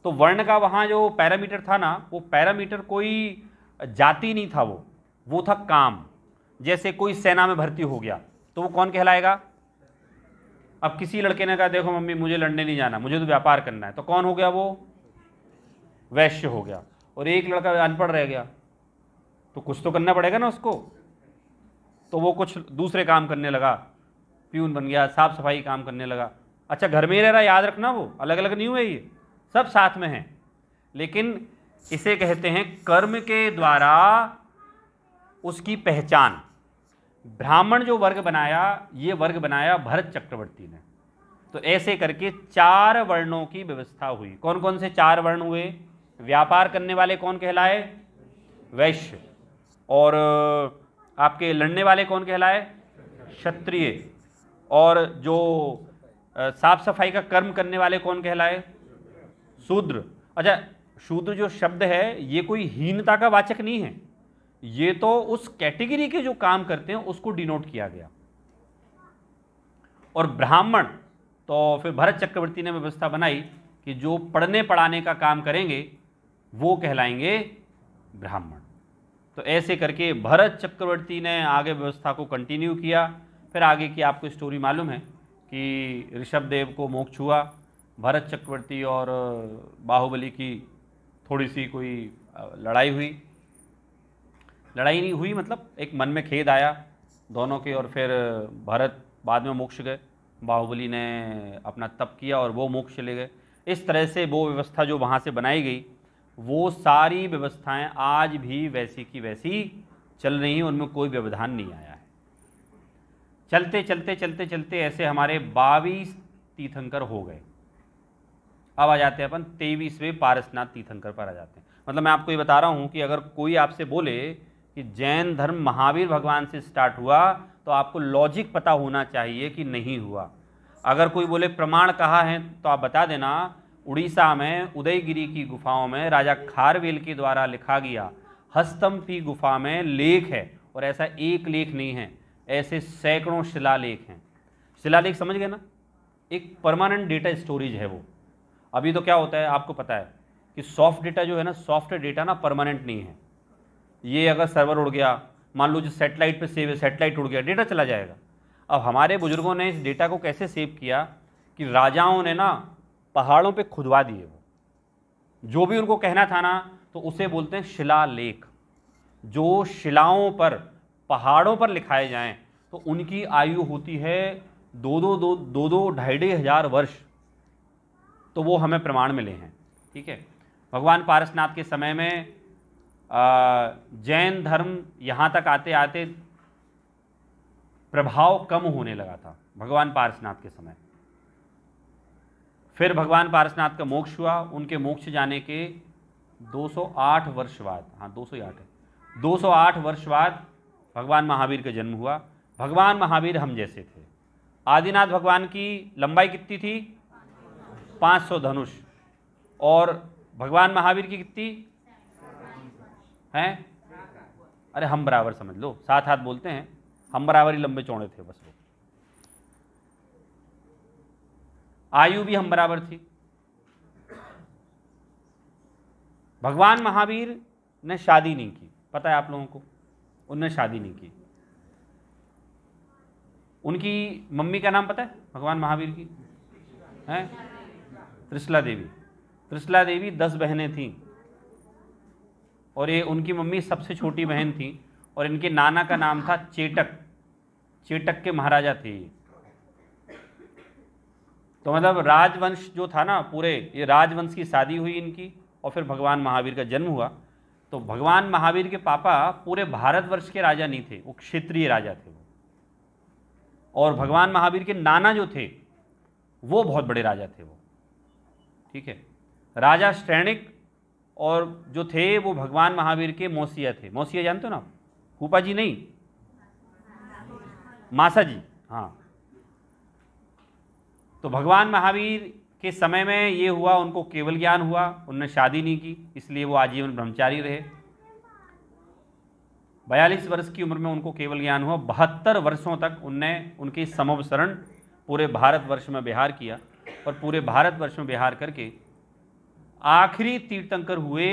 तो वर्ण का वहां जो पैरामीटर था ना, वो पैरामीटर कोई जाति नहीं था, वो था काम। जैसे कोई सेना में भर्ती हो गया तो वो कौन कहलाएगा? अब किसी लड़के ने कहा देखो मम्मी मुझे लड़ने नहीं जाना, मुझे तो व्यापार करना है, तो कौन हो गया? वो वैश्य हो गया। और एक लड़का अनपढ़ रह गया तो कुछ तो करना पड़ेगा ना उसको, तो वो कुछ दूसरे काम करने लगा, प्यून बन गया, साफ सफाई काम करने लगा। अच्छा घर में ही रह रहा, याद रखना, वो अलग अलग नहीं हुए, ये सब साथ में हैं। लेकिन इसे कहते हैं कर्म के द्वारा उसकी पहचान। ब्राह्मण जो वर्ग बनाया, ये वर्ग बनाया भरत चक्रवर्ती ने। तो ऐसे करके 4 वर्णों की व्यवस्था हुई। कौन कौन से 4 वर्ण हुए? व्यापार करने वाले कौन कहलाए? वैश्य। और आपके लड़ने वाले कौन कहलाए? क्षत्रिय। और जो साफ सफाई का कर्म करने वाले कौन कहलाए? शूद्र। अच्छा शूद्र जो शब्द है ये कोई हीनता का वाचक नहीं है, ये तो उस कैटेगरी के जो काम करते हैं उसको डिनोट किया गया। और ब्राह्मण तो फिर भरत चक्रवर्ती ने व्यवस्था बनाई कि जो पढ़ने पढ़ाने का काम करेंगे वो कहलाएंगे ब्राह्मण। तो ऐसे करके भरत चक्रवर्ती ने आगे व्यवस्था को कंटिन्यू किया। फिर आगे की आपको स्टोरी मालूम है कि ऋषभदेव को मोक्ष हुआ। भरत चक्रवर्ती और बाहुबली की थोड़ी सी कोई लड़ाई हुई, लड़ाई नहीं हुई मतलब एक मन में खेद आया दोनों के, और फिर भरत बाद में मोक्ष गए, बाहुबली ने अपना तप किया और वो मोक्ष चले गए। इस तरह से वो व्यवस्था जो वहाँ से बनाई गई, वो सारी व्यवस्थाएं आज भी वैसी की वैसी चल रही हैं, उनमें कोई व्यवधान नहीं आया है। चलते चलते चलते चलते ऐसे हमारे 22 तीर्थंकर हो गए। अब आ जाते हैं अपन 23वें पारसनाथ तीर्थंकर पर आ जाते हैं। मतलब मैं आपको ये बता रहा हूँ कि अगर कोई आपसे बोले कि जैन धर्म महावीर भगवान से स्टार्ट हुआ, तो आपको लॉजिक पता होना चाहिए कि नहीं हुआ। अगर कोई बोले प्रमाण कहाँ है, तो आप बता देना उड़ीसा में उदयगिरी की गुफाओं में राजा खारवेल के द्वारा लिखा गया हस्तम्पी गुफा में लेख है। और ऐसा एक लेख नहीं है, ऐसे सैकड़ों शिलालेख हैं। शिलालेख समझ गए ना, एक परमानेंट डेटा स्टोरेज है वो। अभी तो क्या होता है आपको पता है कि सॉफ्ट डेटा जो है ना, सॉफ्ट डेटा ना परमानेंट नहीं है। ये अगर सर्वर उड़ गया, मान लो जो सैटेलाइट पे सेव है, सैटेलाइट उड़ गया, डेटा चला जाएगा। अब हमारे बुजुर्गों ने इस डेटा को कैसे सेव किया कि राजाओं ने ना पहाड़ों पे खुदवा दिए, वो जो भी उनको कहना था ना, तो उसे बोलते हैं शिलालेख। जो शिलाओं पर पहाड़ों पर लिखाए जाएं तो उनकी आयु होती है 2-2 हजार वर्ष। तो वो हमें प्रमाण मिले हैं। ठीक है, भगवान पारसनाथ के समय में जैन धर्म यहाँ तक आते आते प्रभाव कम होने लगा था भगवान पारसनाथ के समय। फिर भगवान पारसनाथ का मोक्ष हुआ। उनके मोक्ष जाने के 208 वर्ष बाद, हाँ 208 है, 208 वर्ष बाद भगवान महावीर का जन्म हुआ। भगवान महावीर हम जैसे थे। आदिनाथ भगवान की लंबाई कितनी थी? 500 धनुष। और भगवान महावीर की कितनी हैं? अरे हम बराबर समझ लो, 7 हाथ बोलते हैं, हम बराबर ही लंबे चौड़े थे बस। वो आयु भी हम बराबर थी। भगवान महावीर ने शादी नहीं की, पता है आप लोगों को, उनने शादी नहीं की। उनकी मम्मी का नाम पता है भगवान महावीर की? हैं? त्रिशला देवी। त्रिशला देवी 10 बहनें थीं और ये उनकी मम्मी सबसे छोटी बहन थी। और इनके नाना का नाम था चेटक। चेटक के महाराजा थे ये। तो मतलब राजवंश जो था ना पूरे, ये राजवंश की शादी हुई इनकी और फिर भगवान महावीर का जन्म हुआ। तो भगवान महावीर के पापा पूरे भारतवर्ष के राजा नहीं थे, वो क्षेत्रीय राजा थे वो। और भगवान महावीर के नाना जो थे वो बहुत बड़े राजा थे वो, ठीक है। राजा श्रेणिक और जो थे वो भगवान महावीर के मौसिया थे। मौसिया जानते हो ना, फूफा जी नहीं, मासा जी, हाँ। तो भगवान महावीर के समय में ये हुआ, उनको केवल ज्ञान हुआ, उन्होंने शादी नहीं की, इसलिए वो आजीवन ब्रह्मचारी रहे। 42 वर्ष की उम्र में उनको केवल ज्ञान हुआ। 72 वर्षों तक उनने उनके समव शरण पूरे भारतवर्ष में विहार किया और पूरे भारतवर्ष में विहार करके आखिरी तीर्थंकर हुए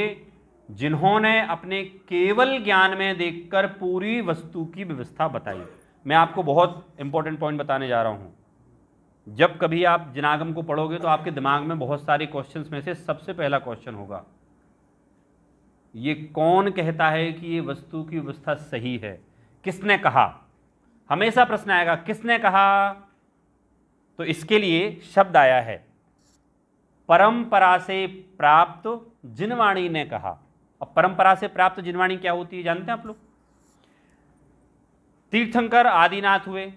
जिन्होंने अपने केवल ज्ञान में देखकर पूरी वस्तु की व्यवस्था बताई। मैं आपको बहुत इंपॉर्टेंट पॉइंट बताने जा रहा हूं। जब कभी आप जिनागम को पढ़ोगे तो आपके दिमाग में बहुत सारे क्वेश्चंस में से सबसे पहला क्वेश्चन होगा, ये कौन कहता है कि ये वस्तु की व्यवस्था सही है? किसने कहा? हमेशा प्रश्न आएगा, किसने कहा? तो इसके लिए शब्द आया है, परंपरा से प्राप्त जिनवाणी ने कहा। अब परंपरा से प्राप्त जिनवाणी क्या होती है जानते हैं आप लोग? तीर्थंकर आदिनाथ हुए,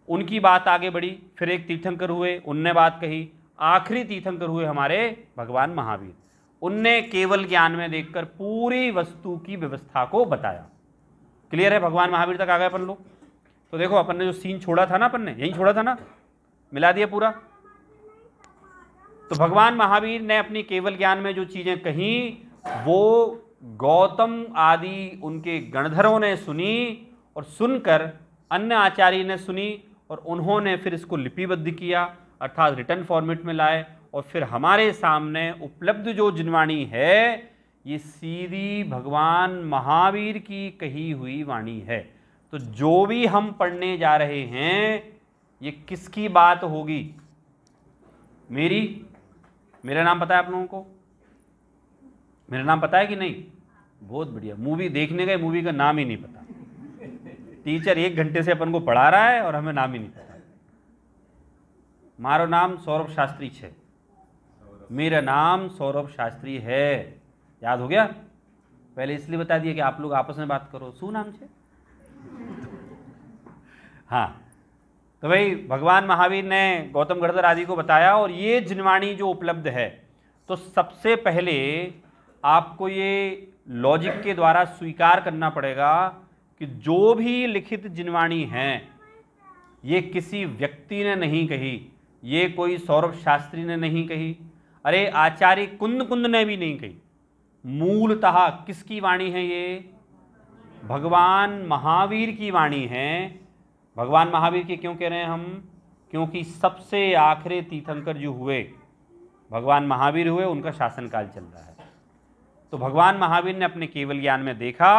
उनकी बात आगे बढ़ी, फिर एक तीर्थंकर हुए, उनने बात कही, आखिरी तीर्थंकर हुए हमारे भगवान महावीर। उनने केवल ज्ञान में देखकर पूरी वस्तु की व्यवस्था को बताया। क्लियर है? भगवान महावीर तक आ गए अपन लोग। तो देखो अपन ने जो सीन छोड़ा था ना, अपन ने यहीं छोड़ा था ना, मिला दिया पूरा। तो भगवान महावीर ने अपनी केवल ज्ञान में जो चीजें कही वो गौतम आदि उनके गणधरों ने सुनी और सुनकर अन्य आचार्य ने सुनी और उन्होंने फिर इसको लिपिबद्ध किया, अर्थात रिटर्न फॉर्मेट में लाए और फिर हमारे सामने उपलब्ध जो जिनवाणी है ये सीधी भगवान महावीर की कही हुई वाणी है। तो जो भी हम पढ़ने जा रहे हैं ये किसकी बात होगी? मेरा नाम पता है आप लोगों को? मेरा नाम पता है कि नहीं? बहुत बढ़िया। मूवी देखने गए, मूवी का नाम ही नहीं पता। टीचर 1 घंटे से अपन को पढ़ा रहा है और हमें नाम ही नहीं पता। मारो नाम सौरभ शास्त्री छे। मेरा नाम सौरभ शास्त्री है। याद हो गया? पहले इसलिए बता दिया कि आप लोग आपस में बात करो। शू नाम छे? हाँ, तो भाई भगवान महावीर ने गौतम गणधर आदि को बताया और ये जिनवाणी जो उपलब्ध है, तो सबसे पहले आपको ये लॉजिक के द्वारा स्वीकार करना पड़ेगा कि जो भी लिखित जिनवाणी हैं ये किसी व्यक्ति ने नहीं कही, ये कोई सौरभ शास्त्री ने नहीं कही, अरे आचार्य कुंद ने भी नहीं कही। मूलतः किसकी वाणी है? ये भगवान महावीर की वाणी है। भगवान महावीर की क्यों कह रहे हैं हम? क्योंकि सबसे आखिरी तीर्थंकर जो हुए भगवान महावीर हुए, उनका शासनकाल चल रहा है। तो भगवान महावीर ने अपने केवल ज्ञान में देखा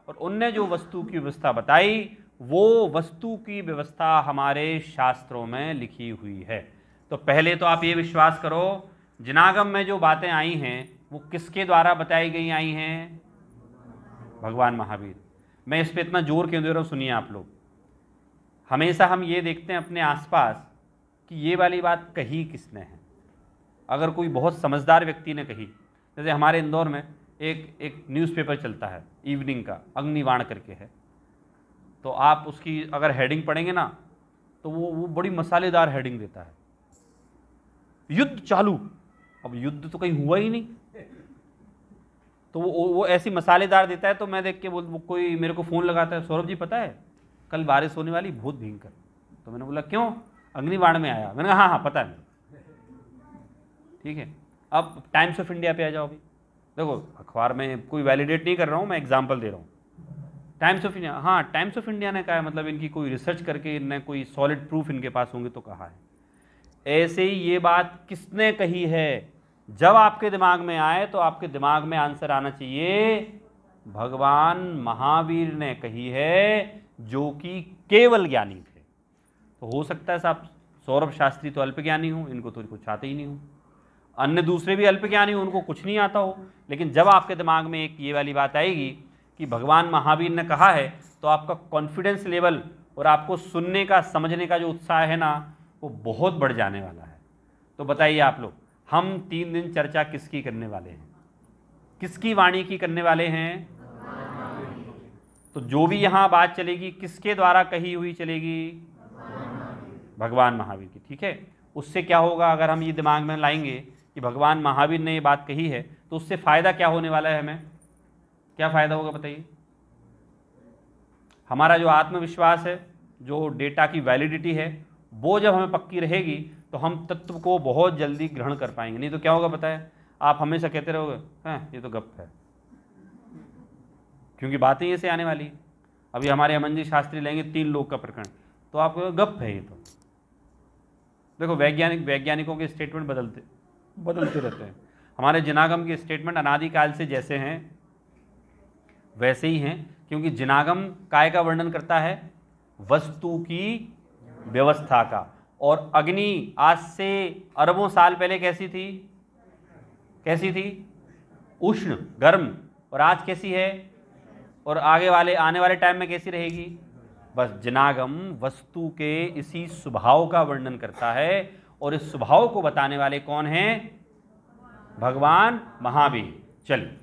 और उनने जो वस्तु की व्यवस्था बताई वो वस्तु की व्यवस्था हमारे शास्त्रों में लिखी हुई है। तो पहले तो आप ये विश्वास करो जिनागम में जो बातें आई हैं वो किसके द्वारा बताई गई आई हैं? भगवान महावीर। मैं इस पर इतना जोर क्यों दे रहा हूँ सुनिए आप लोग। हमेशा हम ये देखते हैं अपने आसपास कि ये वाली बात कही किसने है। अगर कोई बहुत समझदार व्यक्ति ने कही, जैसे हमारे इंदौर में एक न्यूज़पेपर चलता है इवनिंग का, अग्निवाण करके है, तो आप उसकी अगर हेडिंग पढ़ेंगे ना तो वो बड़ी मसालेदार हेडिंग देता है, युद्ध चालू। अब युद्ध तो कहीं हुआ ही नहीं, तो वो ऐसी मसालेदार देता है। तो मैं देख के कोई मेरे को फ़ोन लगाता है, सौरभ जी पता है कल बारिश होने वाली, बहुत भयंकर। तो मैंने बोला क्यों? अग्निबाण में आया। मैंने कहा हाँ पता है। ठीक है, अब टाइम्स ऑफ इंडिया पे आ जाओ। अभी देखो, अखबार में कोई वैलिडेट नहीं कर रहा हूँ, मैं एग्जांपल दे रहा हूँ। टाइम्स ऑफ इंडिया, हाँ टाइम्स ऑफ इंडिया ने कहा है, मतलब इनकी कोई रिसर्च करके इनने कोई सॉलिड प्रूफ इनके पास होंगे तो कहा है। ऐसे ही ये बात किसने कही है? जब आपके दिमाग में आए तो आपके दिमाग में आंसर आना चाहिए भगवान महावीर ने कही है, जो कि केवल ज्ञानी थे। तो हो सकता है साहब सौरभ शास्त्री तो अल्पज्ञानी हो, इनको तो कुछ आते ही नहीं हो, अन्य दूसरे भी अल्पज्ञानी हो, उनको कुछ नहीं आता हो। लेकिन जब आपके दिमाग में एक ये वाली बात आएगी कि भगवान महावीर ने कहा है, तो आपका कॉन्फिडेंस लेवल और आपको सुनने का, समझने का जो उत्साह है ना, वो बहुत बढ़ जाने वाला है। तो बताइए आप लोग, हम 3 दिन चर्चा किसकी करने वाले हैं? किसकी वाणी की करने वाले हैं? तो जो भी यहां बात चलेगी किसके द्वारा कही हुई चलेगी? भगवान महावीर की। ठीक है, उससे क्या होगा अगर हम ये दिमाग में लाएंगे कि भगवान महावीर ने ये बात कही है, तो उससे फायदा क्या होने वाला है? हमें क्या फायदा होगा बताइए? हमारा जो आत्मविश्वास है, जो डेटा की वैलिडिटी है, वो जब हमें पक्की रहेगी तो हम तत्व को बहुत जल्दी ग्रहण कर पाएंगे। नहीं तो क्या होगा पता है, आप हमेशा कहते रहोगे हैं ये तो गप है, क्योंकि बातें ये से आने वाली है। अभी हमारे अमन जी शास्त्री लेंगे 3 लोग का प्रकरण, तो आप कहोगे गप है ये तो। देखो वैज्ञानिकों के स्टेटमेंट बदलते रहते हैं। हमारे जिनागम के स्टेटमेंट अनादिकाल से जैसे हैं वैसे ही हैं, क्योंकि जिनागम काय का वर्णन करता है? वस्तु की व्यवस्था का। और अग्नि आज से अरबों साल पहले कैसी थी? कैसी थी? उष्ण, गर्म। और आज कैसी है? और आने वाले टाइम में कैसी रहेगी? बस जिनागम वस्तु के इसी स्वभाव का वर्णन करता है, और इस स्वभाव को बताने वाले कौन हैं? भगवान महावीर। चलिए,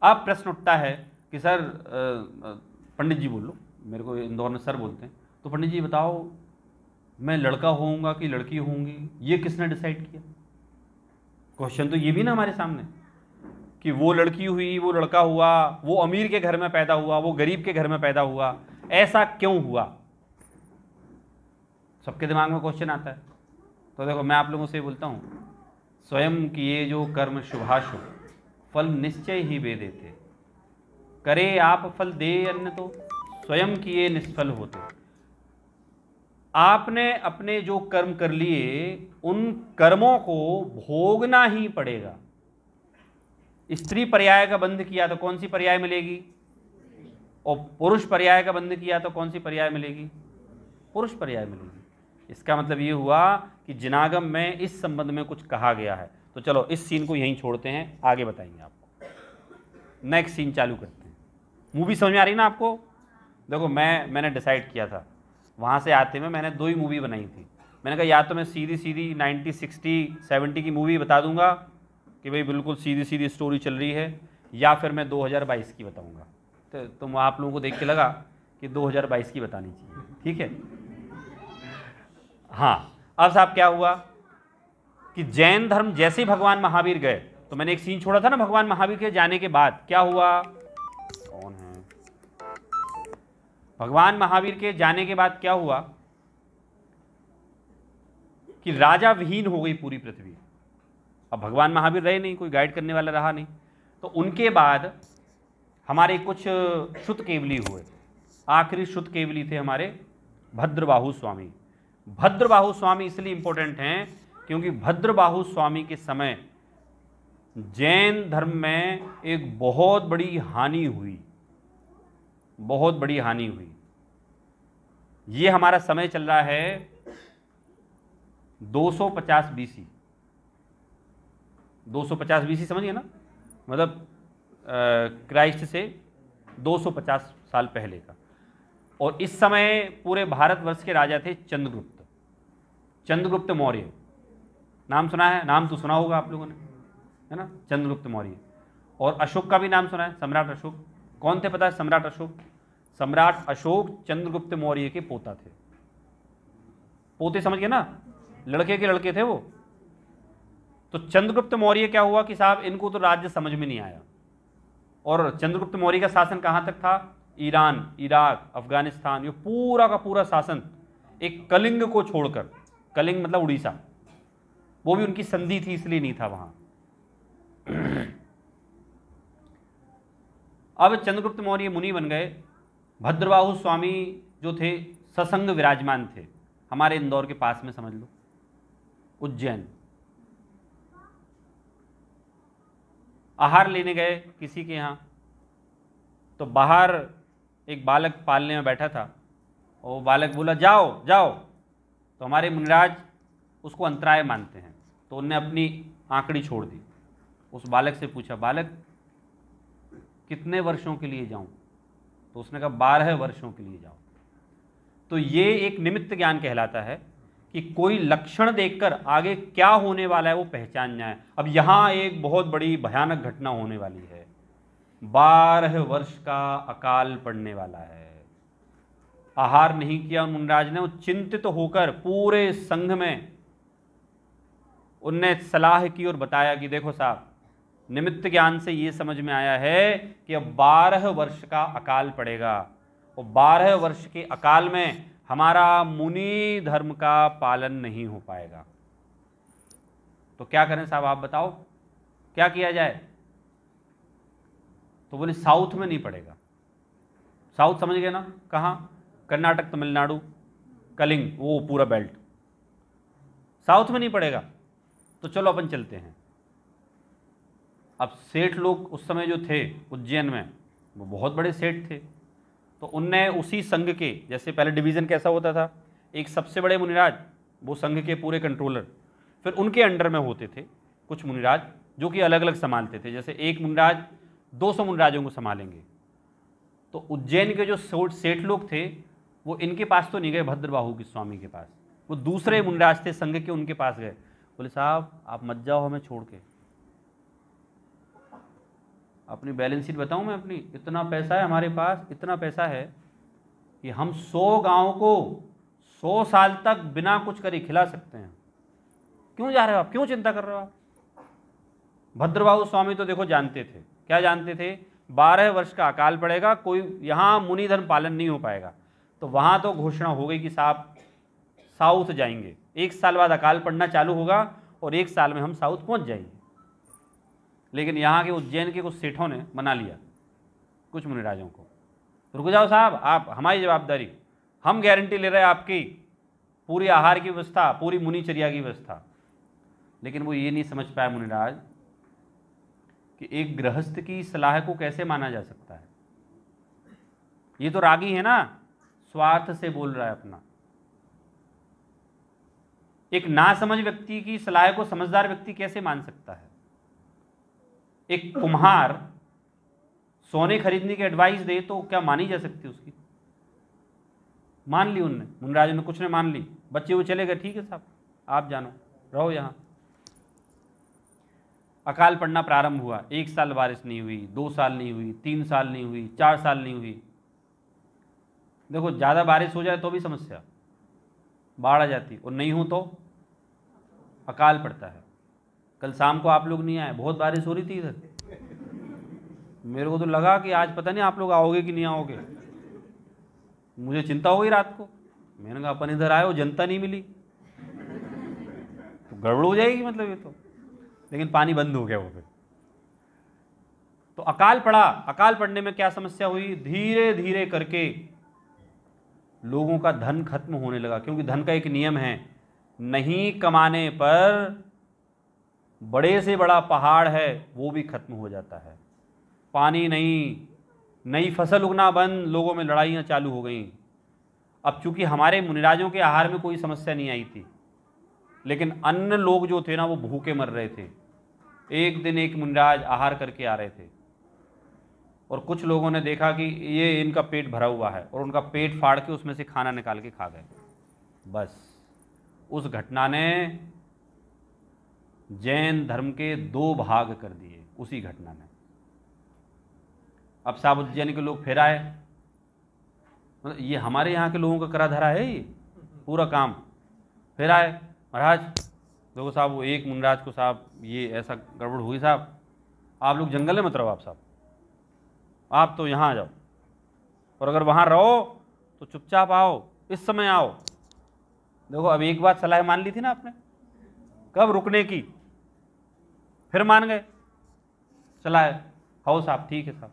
अब प्रश्न उठता है कि सर पंडित जी बोल लो, मेरे को इंदौर में सर बोलते हैं, तो पंडित जी बताओ मैं लड़का होऊंगा कि लड़की होंगी, ये किसने डिसाइड किया? क्वेश्चन तो ये भी ना हमारे सामने कि वो लड़की हुई, वो लड़का हुआ, वो अमीर के घर में पैदा हुआ, वो गरीब के घर में पैदा हुआ, ऐसा क्यों हुआ? सबके दिमाग में क्वेश्चन आता है। तो देखो मैं आप लोगों से बोलता हूं, स्वयं किए जो कर्म शुभाशुभ फल निश्चय ही वे देते, करे आप फल दे अन्य तो स्वयं किए निष्फल होते। आपने अपने जो कर्म कर लिए उन कर्मों को भोगना ही पड़ेगा। स्त्री पर्याय का बंध किया तो कौन सी पर्याय मिलेगी? और पुरुष पर्याय का बंध किया तो कौन सी पर्याय मिलेगी? पुरुष पर्याय मिलेगी। इसका मतलब ये हुआ कि जिनागम में इस संबंध में कुछ कहा गया है। तो चलो इस सीन को यहीं छोड़ते हैं, आगे बताएंगे आपको। नेक्स्ट सीन चालू करते हैं। मूवी समझ में आ रही ना आपको? देखो मैंने डिसाइड किया था, वहाँ से आते में मैंने 2 ही मूवी बनाई थी। मैंने कहा या तो मैं सीधी 90, 60, 70 की मूवी बता दूंगा कि भाई बिल्कुल सीधी स्टोरी चल रही है, या फिर मैं 2022 की बताऊंगा। तो आप लोगों को देख के लगा कि 2022 की बतानी चाहिए। ठीक है, हाँ। अब साहब क्या हुआ कि जैन धर्म जैसे ही भगवान महावीर गए, तो मैंने एक सीन छोड़ा था ना, भगवान महावीर के जाने के बाद क्या हुआ? कौन है? भगवान महावीर के जाने के बाद क्या हुआ कि राजा विहीन हो गई पूरी पृथ्वी। अब भगवान महावीर रहे नहीं, कोई गाइड करने वाला रहा नहीं। तो उनके बाद हमारे कुछ शुद्ध केवली हुए। आखिरी शुद्ध केवली थे हमारे भद्रबाहु स्वामी। भद्रबाहु स्वामी इसलिए इंपॉर्टेंट हैं क्योंकि भद्रबाहु स्वामी के समय जैन धर्म में एक बहुत बड़ी हानि हुई, बहुत बड़ी हानि हुई। ये हमारा समय चल रहा है 250 बीसी। 250 बीसी समझिए ना, मतलब क्राइस्ट से 250 साल पहले का। और इस समय पूरे भारतवर्ष के राजा थे चंद्रगुप्त मौर्य। नाम सुना है? नाम तो सुना होगा आप लोगों ने, है ना? चंद्रगुप्त मौर्य। और अशोक का भी नाम सुना है, सम्राट अशोक। कौन थे पता है सम्राट अशोक? सम्राट अशोक चंद्रगुप्त मौर्य के पोता थे। पोते समझ गए ना, लड़के के लड़के थे वो। तो चंद्रगुप्त मौर्य क्या हुआ कि साहब इनको तो राज्य समझ में नहीं आया। और चंद्रगुप्त मौर्य का शासन कहां तक था? ईरान, इराक, अफगानिस्तान, ये पूरा का पूरा शासन एक कलिंग को छोड़कर, कलिंग मतलब उड़ीसा, वो भी उनकी संधि थी इसलिए नहीं था वहां। अब चंद्रगुप्त मौर्य मुनि बन गए। भद्रबाहु स्वामी जो थे ससंग विराजमान थे हमारे इंदौर के पास में, समझ लो उज्जैन। आहार लेने गए किसी के यहाँ, तो बाहर एक बालक पालने में बैठा था, और वो बालक बोला जाओ जाओ। तो हमारे मुनिराज उसको अंतराय मानते हैं, तो उनने अपनी आंकड़ी छोड़ दी। उस बालक से पूछा, बालक कितने वर्षों के लिए जाऊं? तो उसने कहा 12 वर्षों के लिए जाओ। तो ये एक निमित्त ज्ञान कहलाता है कि कोई लक्षण देखकर आगे क्या होने वाला है वो पहचान जाए। अब यहां एक बहुत बड़ी भयानक घटना होने वाली है। 12 वर्ष का अकाल पड़ने वाला है। आहार नहीं किया मुनिराज ने, वो चिंतित होकर पूरे संघ में उनने सलाह की और बताया कि देखो साहब, निमित्त ज्ञान से ये समझ में आया है कि अब 12 वर्ष का अकाल पड़ेगा और 12 वर्ष के अकाल में हमारा मुनि धर्म का पालन नहीं हो पाएगा। तो क्या करें साहब, आप बताओ क्या किया जाए। तो बोले साउथ में नहीं पड़ेगा। साउथ समझ गए ना, कहाँ? कर्नाटक, तमिलनाडु, कलिंग, वो पूरा बेल्ट। साउथ में नहीं पड़ेगा तो चलो अपन चलते हैं। अब सेठ लोग उस समय जो थे उज्जैन में, वो बहुत बड़े सेठ थे। तो उनने उसी संघ के, जैसे पहले डिवीज़न कैसा होता था, एक सबसे बड़े मुनिराज, वो संघ के पूरे कंट्रोलर, फिर उनके अंडर में होते थे कुछ मुनिराज जो कि अलग अलग संभालते थे। जैसे एक मुनिराज 200 मुनिराजों को संभालेंगे। तो उज्जैन के जो सेठ लोग थे वो इनके पास तो नहीं गए, भद्रबाहु के स्वामी के पास, वो दूसरे मुनिराज थे संघ के, उनके पास गए। बोले साहब आप मत जाओ हमें छोड़ के, अपनी बैलेंस शीट बताऊं मैं अपनी, इतना पैसा है हमारे पास, इतना पैसा है कि हम 100 गांव को 100 साल तक बिना कुछ करे खिला सकते हैं। क्यों जा रहे हो आप, क्यों चिंता कर रहे हो आप? भद्रबाहु स्वामी तो देखो जानते थे, क्या जानते थे, 12 वर्ष का अकाल पड़ेगा, कोई यहाँ मुनि धर्म पालन नहीं हो पाएगा। तो वहाँ तो घोषणा हो गई कि साहब साउथ जाएंगे, 1 साल बाद अकाल पड़ना चालू होगा और 1 साल में हम साउथ पहुँच जाएंगे। लेकिन यहाँ के उज्जैन के कुछ सेठों ने मना लिया कुछ मुनिराजों को, रुक जाओ साहब, आप हमारी जवाबदारी, हम गारंटी ले रहे हैं आपकी पूरी आहार की व्यवस्था, पूरी मुनिचर्या की व्यवस्था। लेकिन वो ये नहीं समझ पाया मुनिराज कि एक गृहस्थ की सलाह को कैसे माना जा सकता है। ये तो रागी है ना, स्वार्थ से बोल रहा है अपना। एक नासमझ व्यक्ति की सलाह को समझदार व्यक्ति कैसे मान सकता है? एक कुम्हार सोने खरीदने की एडवाइस दे तो क्या मानी जा सकती उसकी? मान ली उनने, मुनिराज ने कुछ ने मान ली, बच्चे वो चले गए, ठीक है साहब आप जानो, रहो यहाँ। अकाल पड़ना प्रारंभ हुआ, 1 साल बारिश नहीं हुई, 2 साल नहीं हुई, 3 साल नहीं हुई, 4 साल नहीं हुई। देखो ज़्यादा बारिश हो जाए तो भी समस्या, बाढ़ आ जाती, और नहीं हो तो अकाल पड़ता है। कल शाम को आप लोग नहीं आए, बहुत बारिश हो रही थी इधर, मेरे को तो लगा कि आज पता नहीं आप लोग आओगे कि नहीं आओगे, मुझे चिंता हो गई रात को। मैंने कहा अपन इधर आए हो, जनता नहीं मिली तो गड़बड़ हो जाएगी मतलब ये तो। लेकिन पानी बंद हो गया वो फिर। तो अकाल पड़ा, अकाल पड़ने में क्या समस्या हुई, धीरे धीरे करके लोगों का धन खत्म होने लगा, क्योंकि धन का एक नियम है, नहीं कमाने पर बड़े से बड़ा पहाड़ है वो भी खत्म हो जाता है। पानी नहीं, नई फसल उगना बंद, लोगों में लड़ाइयाँ चालू हो गई। अब चूंकि हमारे मुनिराजों के आहार में कोई समस्या नहीं आई थी, लेकिन अन्य लोग जो थे ना वो भूखे मर रहे थे। एक दिन एक मुनिराज आहार करके आ रहे थे और कुछ लोगों ने देखा कि ये इनका पेट भरा हुआ है और उनका पेट फाड़ के उसमें से खाना निकाल के खा गए। बस उस घटना ने जैन धर्म के 2 भाग कर दिए उसी घटना ने। अब साहब उज्जैन के लोग फिर आए, मतलब ये हमारे यहाँ के लोगों का करा धरा है ये पूरा काम। फिर आए, महाराज देखो साहब वो एक मुनिराज को साहब ये ऐसा गड़बड़ हुई साहब, आप लोग जंगल में मत रहो, आप साहब आप तो यहाँ आ जाओ, और अगर वहाँ रहो तो चुपचाप आओ, इस समय आओ। देखो अब एक बात सलाह मान ली थी ना आपने, कब रुकने की, फिर मान गए, चला है हाउ साहब, ठीक है साहब।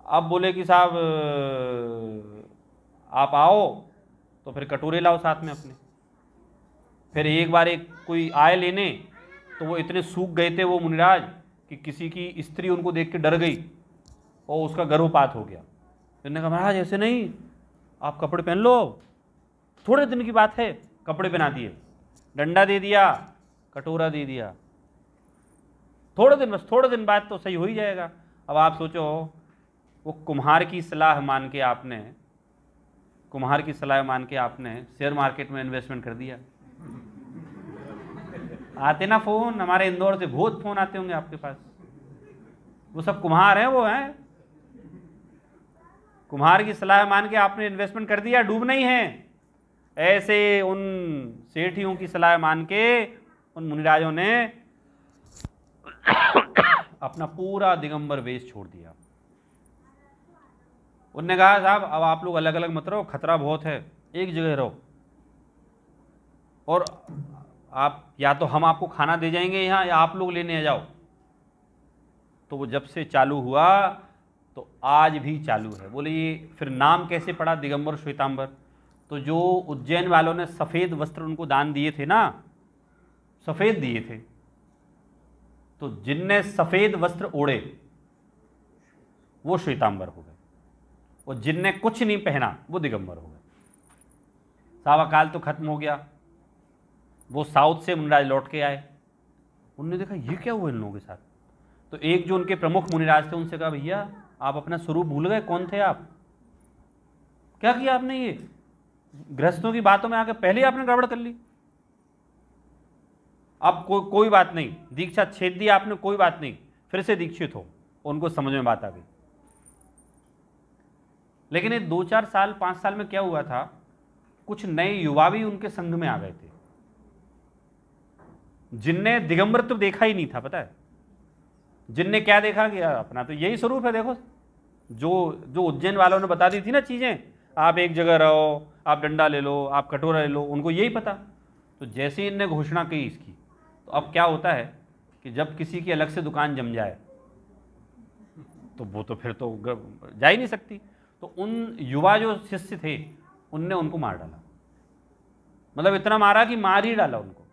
अब बोले कि साहब आप आओ तो फिर कटोरे लाओ साथ में अपने। फिर एक बार एक कोई आए लेने, तो वो इतने सूख गए थे वो मुनिराज कि किसी की स्त्री उनको देख के डर गई और उसका गर्भपात हो गया। इन्होंने कहा महाराज ऐसे नहीं, आप कपड़े पहन लो, थोड़े दिन की बात है। कपड़े पहना दिए, डंडा दे दिया, कटोरा दे दिया, थोड़े दिन, बस थोड़े दिन बाद तो सही हो ही जाएगा। अब आप सोचो वो कुम्हार की सलाह मान के आपने कुम्हार की सलाह मान के आपने शेयर मार्केट में इन्वेस्टमेंट कर दिया। आते ना फ़ोन, हमारे इंदौर से बहुत फ़ोन आते होंगे आपके पास। वो सब कुम्हार हैं, वो हैं कुम्हार की सलाह मान के आपने इन्वेस्टमेंट कर दिया, डूब नहीं है। ऐसे उन सेठियों की सलाह मान के उन मुनिराजों ने अपना पूरा दिगंबर वेश छोड़ दिया। उनने कहा साहब अब आप लोग अलग अलग मत रहो, खतरा बहुत है, एक जगह रहो, और आप या तो हम आपको खाना दे जाएंगे यहाँ, या आप लोग लेने आ जाओ। तो वो जब से चालू हुआ तो आज भी चालू है। बोले ये फिर नाम कैसे पड़ा दिगंबर श्वेतांबर? तो जो उज्जैन वालों ने सफ़ेद वस्त्र उनको दान दिए थे ना, सफ़ेद दिए थे, तो जिनने सफ़ेद वस्त्र ओढ़े वो श्वेतांबर हो गए, और जिनने कुछ नहीं पहना वो दिगंबर हो गए। सावा काल तो खत्म हो गया। वो साउथ से मुनिराज लौट के आए, उन्होंने देखा ये क्या हुआ इन लोगों के साथ। तो एक जो उनके प्रमुख मुनिराज थे उनसे कहा भैया आप अपना स्वरूप भूल गए, कौन थे आप, क्या किया आपने, ये गृहस्थों की बातों में आके पहले ही आपने गड़बड़ कर ली। अब कोई बात नहीं, दीक्षा छेद दी आपने, कोई बात नहीं, फिर से दीक्षित हो। उनको समझ में बात आ गई। लेकिन ये 2-4 साल 5 साल में क्या हुआ था, कुछ नए युवा भी उनके संघ में आ गए थे, जिनने दिगंबर तो देखा ही नहीं था। पता है जिनने क्या देखा कि अपना तो यही स्वरूप है, देखो जो उज्जैन वालों ने बता दी थी ना चीजें, आप एक जगह रहो, आप डंडा ले लो, आप कटोरा ले लो, उनको यही पता। तो जैसे ही इनने घोषणा की इसकी, तो अब क्या होता है कि जब किसी की अलग से दुकान जम जाए तो वो तो फिर तो जा ही नहीं सकती। तो उन युवा जो शिष्य थे उनने उनको मार डाला, मतलब इतना मारा कि मार ही डाला उनको।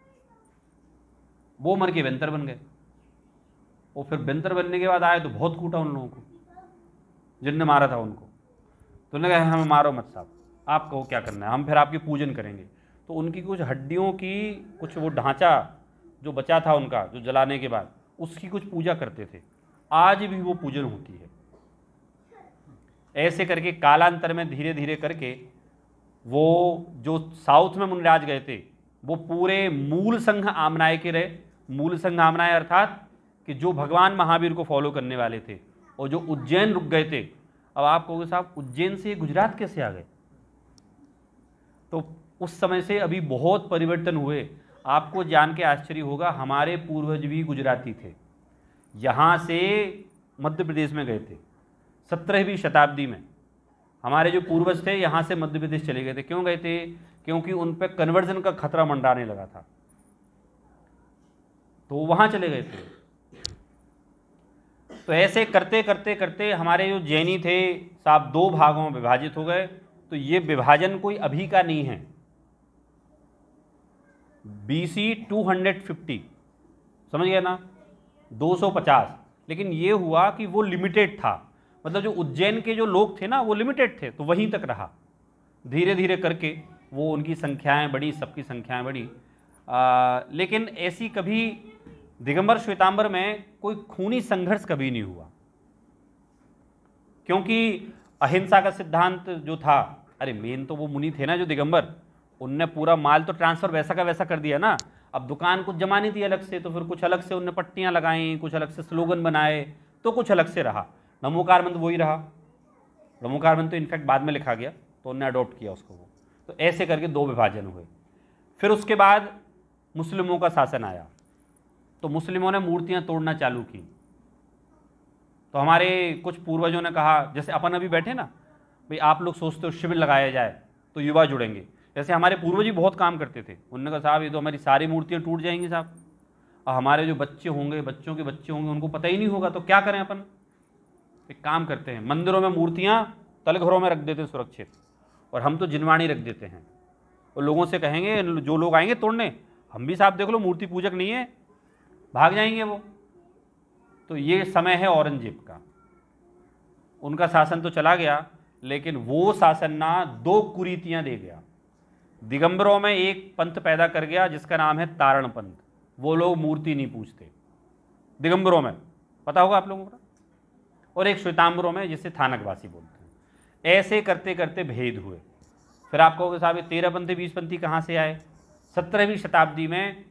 वो मर के बेंतर बन गए। वो फिर बेंतर बनने के बाद आए तो बहुत कूटा उन लोगों को जिनने मारा था उनको। तो उन्होंने कहा हमें मारो मत साहब, आप कहो क्या करना है, हम फिर आपकी पूजन करेंगे। तो उनकी कुछ हड्डियों की कुछ वो ढांचा जो बचा था उनका, जो जलाने के बाद उसकी कुछ पूजा करते थे। आज भी वो पूजन होती है। ऐसे करके कालांतर में धीरे धीरे करके वो जो साउथ में मुनिराज गए थे वो पूरे मूल संघ आमनाय के रहे। मूल संघ आमनाय अर्थात कि जो भगवान महावीर को फॉलो करने वाले थे, और जो उज्जैन रुक गए थे। अब आप कहोगे साहब उज्जैन से गुजरात कैसे आ गए? तो उस समय से अभी बहुत परिवर्तन हुए। आपको जान के आश्चर्य होगा, हमारे पूर्वज भी गुजराती थे, यहाँ से मध्य प्रदेश में गए थे। 17वीं शताब्दी में हमारे जो पूर्वज थे यहाँ से मध्य प्रदेश चले गए थे। क्यों गए थे? क्योंकि उन पर कन्वर्जन का खतरा मंडराने लगा था, तो वहाँ चले गए थे। तो ऐसे करते करते करते हमारे जो जैनी थे साहब 2 भागों में विभाजित हो गए। तो ये विभाजन कोई अभी का नहीं है, BC 250, समझ गए ना, 250। लेकिन ये हुआ कि वो लिमिटेड था, मतलब जो उज्जैन के जो लोग थे ना वो लिमिटेड थे, तो वहीं तक रहा। धीरे धीरे करके वो उनकी संख्याएं बढ़ी, सबकी संख्याएं बढ़ी। लेकिन ऐसी कभी दिगंबर श्वेतांबर में कोई खूनी संघर्ष कभी नहीं हुआ, क्योंकि अहिंसा का सिद्धांत जो था, अरे मेन तो वो मुनि थे ना जो दिगंबर, उनने पूरा माल तो ट्रांसफर वैसा का वैसा कर दिया ना। अब दुकान कुछ जमानी थी अलग से, तो फिर कुछ अलग से उनने पट्टियां लगाई, कुछ अलग से स्लोगन बनाए, तो कुछ अलग से रहा। नमोकार मंत्र वही रहा। नमोकार मंत्र तो इनफैक्ट बाद में लिखा गया, तो उनने अडॉप्ट किया उसको वो। तो ऐसे करके 2 विभाजन हुए। फिर उसके बाद मुस्लिमों का शासन आया, तो मुस्लिमों ने मूर्तियां तोड़ना चालू की। तो हमारे कुछ पूर्वजों ने कहा, जैसे अपन अभी बैठे ना भाई, आप लोग सोचते हो शिविर लगाया जाए तो युवा जुड़ेंगे, जैसे हमारे पूर्वज ही बहुत काम करते थे। उन्होंने कहा साहब ये तो हमारी सारी मूर्तियां टूट जाएंगी साहब, और हमारे जो बच्चे होंगे, बच्चों के बच्चे होंगे, उनको पता ही नहीं होगा, तो क्या करें अपन? एक काम करते हैं, मंदिरों में मूर्तियां तलघरों में रख देते हैं सुरक्षित, और हम तो जिनवाणी रख देते हैं। और लोगों से कहेंगे, जो लोग आएंगे तोड़ने, हम भी साहब देख लो मूर्ति पूजक नहीं है, भाग जाएंगे वो। तो ये समय है औरंगजेब का, उनका शासन तो चला गया, लेकिन वो शासन ना 2 कुरीतियां दे गया। दिगंबरों में एक पंथ पैदा कर गया जिसका नाम है तारण पंथ। वो लोग मूर्ति नहीं पूजते दिगंबरों में, पता होगा आप लोगों को। और एक श्वेतांबरों में जिसे थानकवासी बोलते हैं। ऐसे करते करते भेद हुए। फिर आप कहोगे साहब ये 13पंथी 20पंथी कहाँ से आए? 17वीं शताब्दी में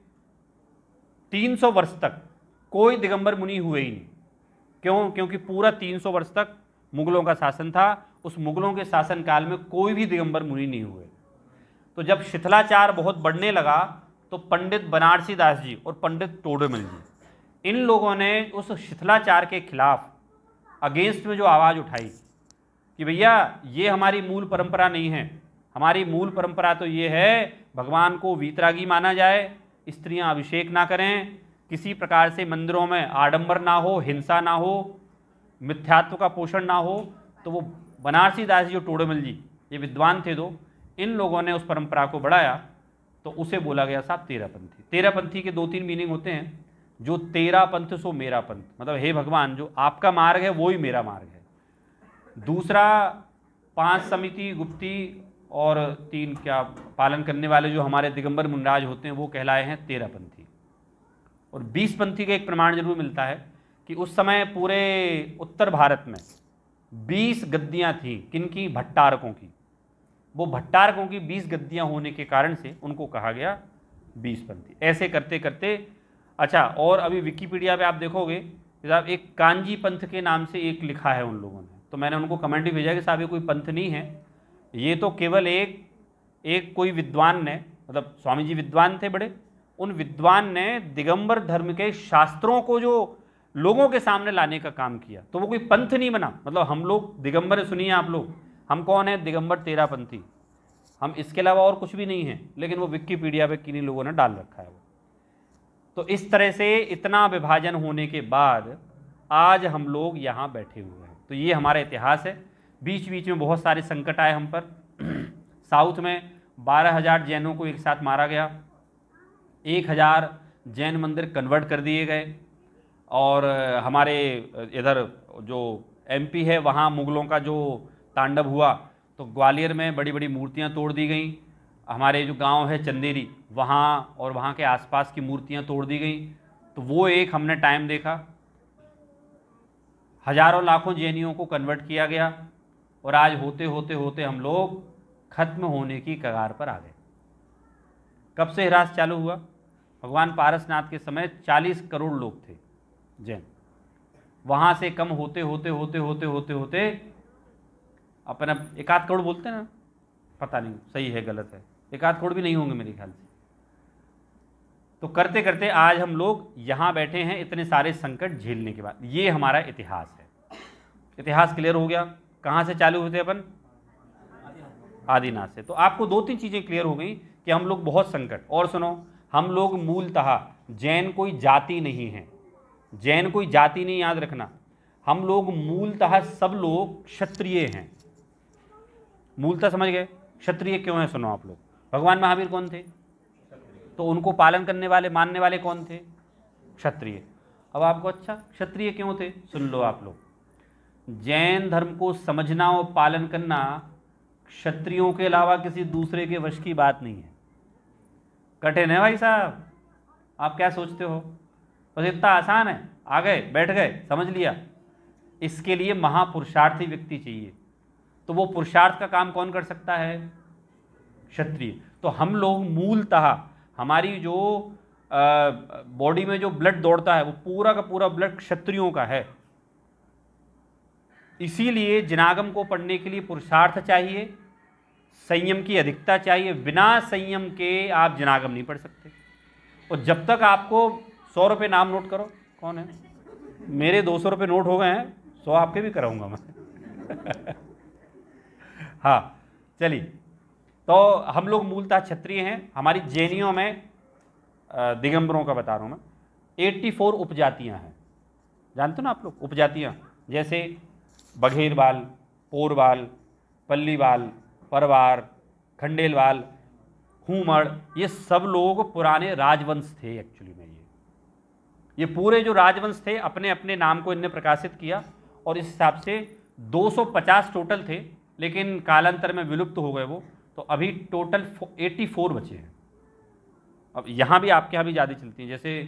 300 वर्ष तक कोई दिगंबर मुनि हुए ही नहीं। क्यों? क्योंकि पूरा 300 वर्ष तक मुगलों का शासन था। उस मुगलों के शासन काल में कोई भी दिगंबर मुनि नहीं हुए। तो जब शिथिलाचार बहुत बढ़ने लगा तो पंडित बनारसी दास जी और पंडित टोडेमल जी, इन लोगों ने उस शिथिलाचार के खिलाफ अगेंस्ट में जो आवाज़ उठाई कि भैया ये हमारी मूल परंपरा नहीं है। हमारी मूल परंपरा तो ये है भगवान को वीतरागी माना जाए, स्त्रियां अभिषेक ना करें, किसी प्रकार से मंदिरों में आडंबर ना हो, हिंसा ना हो, मिथ्यात्व का पोषण ना हो। तो वो बनारसी दास जी और टोडेमल जी, ये विद्वान थे दो, इन लोगों ने उस परंपरा को बढ़ाया। तो उसे बोला गया साहब 13पंथी। 13पंथी के 2-3 मीनिंग होते हैं। जो 13 पंथ सो मेरा पंथ, मतलब हे भगवान जो आपका मार्ग है वो ही मेरा मार्ग है। दूसरा 5 समिति गुप्ती और 3 क्या पालन करने वाले जो हमारे दिगंबर मुनिराज होते हैं वो कहलाए हैं 13पंथी। और 20पंथी का एक प्रमाण जरूर मिलता है कि उस समय पूरे उत्तर भारत में 20 गद्दियाँ थीं। किनकी? भट्टारकों की। वो भट्टारकों की 20 गद्दियाँ होने के कारण से उनको कहा गया 20पंथी। ऐसे करते करते अच्छा, और अभी विकिपीडिया पे आप देखोगे साहब एक कांजी पंथ के नाम से एक लिखा है उन लोगों ने। तो मैंने उनको कमेंट भी भेजा कि साहब ये कोई पंथ नहीं है, ये तो केवल एक कोई विद्वान ने, मतलब स्वामी जी विद्वान थे बड़े, उन विद्वान ने दिगंबर धर्म के शास्त्रों को जो लोगों के सामने लाने का काम किया। तो वो कोई पंथ नहीं बना। मतलब हम लोग दिगंबर, सुनिए आप लोग, हम कौन है? दिगंबर 13पंथी। हम इसके अलावा और कुछ भी नहीं है, लेकिन वो विकिपीडिया पे किन्हीं लोगों ने डाल रखा है वो। तो इस तरह से इतना विभाजन होने के बाद आज हम लोग यहाँ बैठे हुए हैं। तो ये हमारा इतिहास है। बीच बीच में बहुत सारे संकट आए हम पर। साउथ में 12,000 जैनों को एक साथ मारा गया, 1,000 जैन मंदिर कन्वर्ट कर दिए गए। और हमारे इधर जो MP है वहाँ मुगलों का जो तांडव हुआ, तो ग्वालियर में बड़ी बड़ी मूर्तियाँ तोड़ दी गई। हमारे जो गांव है चंदेरी, वहाँ और वहाँ के आसपास की मूर्तियाँ तोड़ दी गई। तो वो एक हमने टाइम देखा। हजारों लाखों जैनियों को कन्वर्ट किया गया और आज होते होते होते हम लोग खत्म होने की कगार पर आ गए। कब से ह्रास चालू हुआ? भगवान पारसनाथ के समय 40 करोड़ लोग थे जैन। वहाँ से कम होते होते होते होते होते होते अपना 1-8 करोड़ बोलते हैं ना, पता नहीं सही है गलत है, 1-8 करोड़ भी नहीं होंगे मेरे ख्याल से। तो करते करते आज हम लोग यहाँ बैठे हैं इतने सारे संकट झेलने के बाद। ये हमारा इतिहास है। इतिहास क्लियर हो गया? कहाँ से चालू होते अपन? आदिनाथ से। तो आपको 2-3 चीज़ें क्लियर हो गई कि हम लोग बहुत संकट। और सुनो, हम लोग मूलतः जैन कोई जाति नहीं है। जैन कोई जाति नहीं, याद रखना। हम लोग मूलतः सब लोग क्षत्रिय हैं। मूलतः समझ गए? क्षत्रिय क्यों है? सुनो आप लोग, भगवान महावीर कौन थे? तो उनको पालन करने वाले, मानने वाले कौन थे? क्षत्रिय। अब आपको अच्छा क्षत्रिय क्यों थे? सुन लो आप लोग। जैन धर्म को समझना और पालन करना क्षत्रियों के अलावा किसी दूसरे के वश की बात नहीं है। कठिन है भाई साहब। आप क्या सोचते हो बस इतना आसान है? आ गए, बैठ गए, समझ लिया? इसके लिए महापुरुषार्थी व्यक्ति चाहिए। तो वो पुरुषार्थ का काम कौन कर सकता है? क्षत्रिय। तो हम लोग मूलतः हमारी जो बॉडी में जो ब्लड दौड़ता है वो पूरा का पूरा ब्लड क्षत्रियों का है। इसीलिए जिनागम को पढ़ने के लिए पुरुषार्थ चाहिए, संयम की अधिकता चाहिए। बिना संयम के आप जिनागम नहीं पढ़ सकते। और जब तक आपको 100 रुपये नाम नोट करो, कौन है? मेरे 200 रुपये नोट हो गए हैं, 100 आपके भी कराऊंगा मैं। हाँ चलिए, तो हम लोग मूलतः क्षत्रिय हैं। हमारी जैनियों में दिगंबरों का बता रहा हूँ मैं, 84 उपजातियाँ हैं। जानते हो ना आप लोग उपजातियाँ? जैसे बघेरवाल, पोरवाल, पल्लीवाल, परवार, खंडेलवाल, हुमड़, ये सब लोग पुराने राजवंश थे एक्चुअली में। ये पूरे जो राजवंश थे अपने अपने नाम को इनने प्रकाशित किया और इस हिसाब से 250 टोटल थे, लेकिन कालांतर में विलुप्त हो गए वो। तो अभी टोटल 84 बचे हैं। अब यहाँ भी आपके यहाँ भी ज़्यादा चलती हैं, जैसे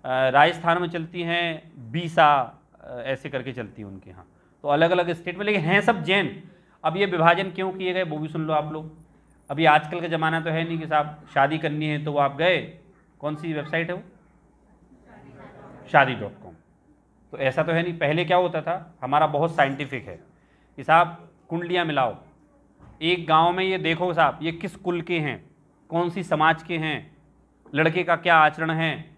राजस्थान में चलती हैं बीसा, ऐसे करके चलती हैं उनके यहाँ। तो अलग अलग स्टेट में, लेकिन हैं सब जैन। अब ये विभाजन क्यों किए गए वो भी सुन लो आप लोग। अभी आजकल का ज़माना तो है नहीं कि साहब शादी करनी है तो वो आप गए, कौन सी वेबसाइट है वो, शादी.com। तो ऐसा तो है नहीं। पहले क्या होता था, हमारा बहुत साइंटिफिक है कि साहब कुंडलियाँ मिलाओ, एक गांव में ये देखो साहब ये किस कुल के हैं, कौन सी समाज के हैं, लड़के का क्या आचरण है,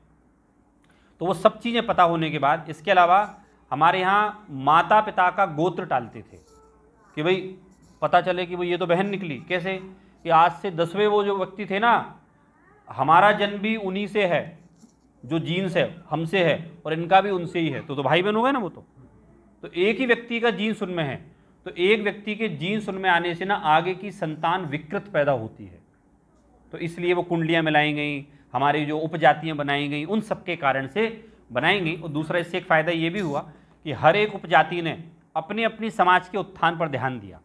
तो वो सब चीज़ें पता होने के बाद, इसके अलावा हमारे यहाँ माता पिता का गोत्र टालते थे कि भाई पता चले कि भाई ये तो बहन निकली। कैसे कि आज से 10वें वो जो व्यक्ति थे ना, हमारा जन्म भी उन्हीं से है, जो जीन्स है हमसे है और इनका भी उनसे ही है, तो भाई बहन हो गए ना वो। तो एक ही व्यक्ति का जीन्स उनमें है, तो एक व्यक्ति के जीन्स उनमें आने से ना आगे की संतान विकृत पैदा होती है। तो इसलिए वो कुंडलियाँ मिलाई गई, हमारी जो उपजातियाँ बनाई गई उन सब के कारण से बनाई गई। और दूसरा इससे एक फ़ायदा ये भी हुआ कि हर एक उपजाति ने अपनी अपनी समाज के उत्थान पर ध्यान दिया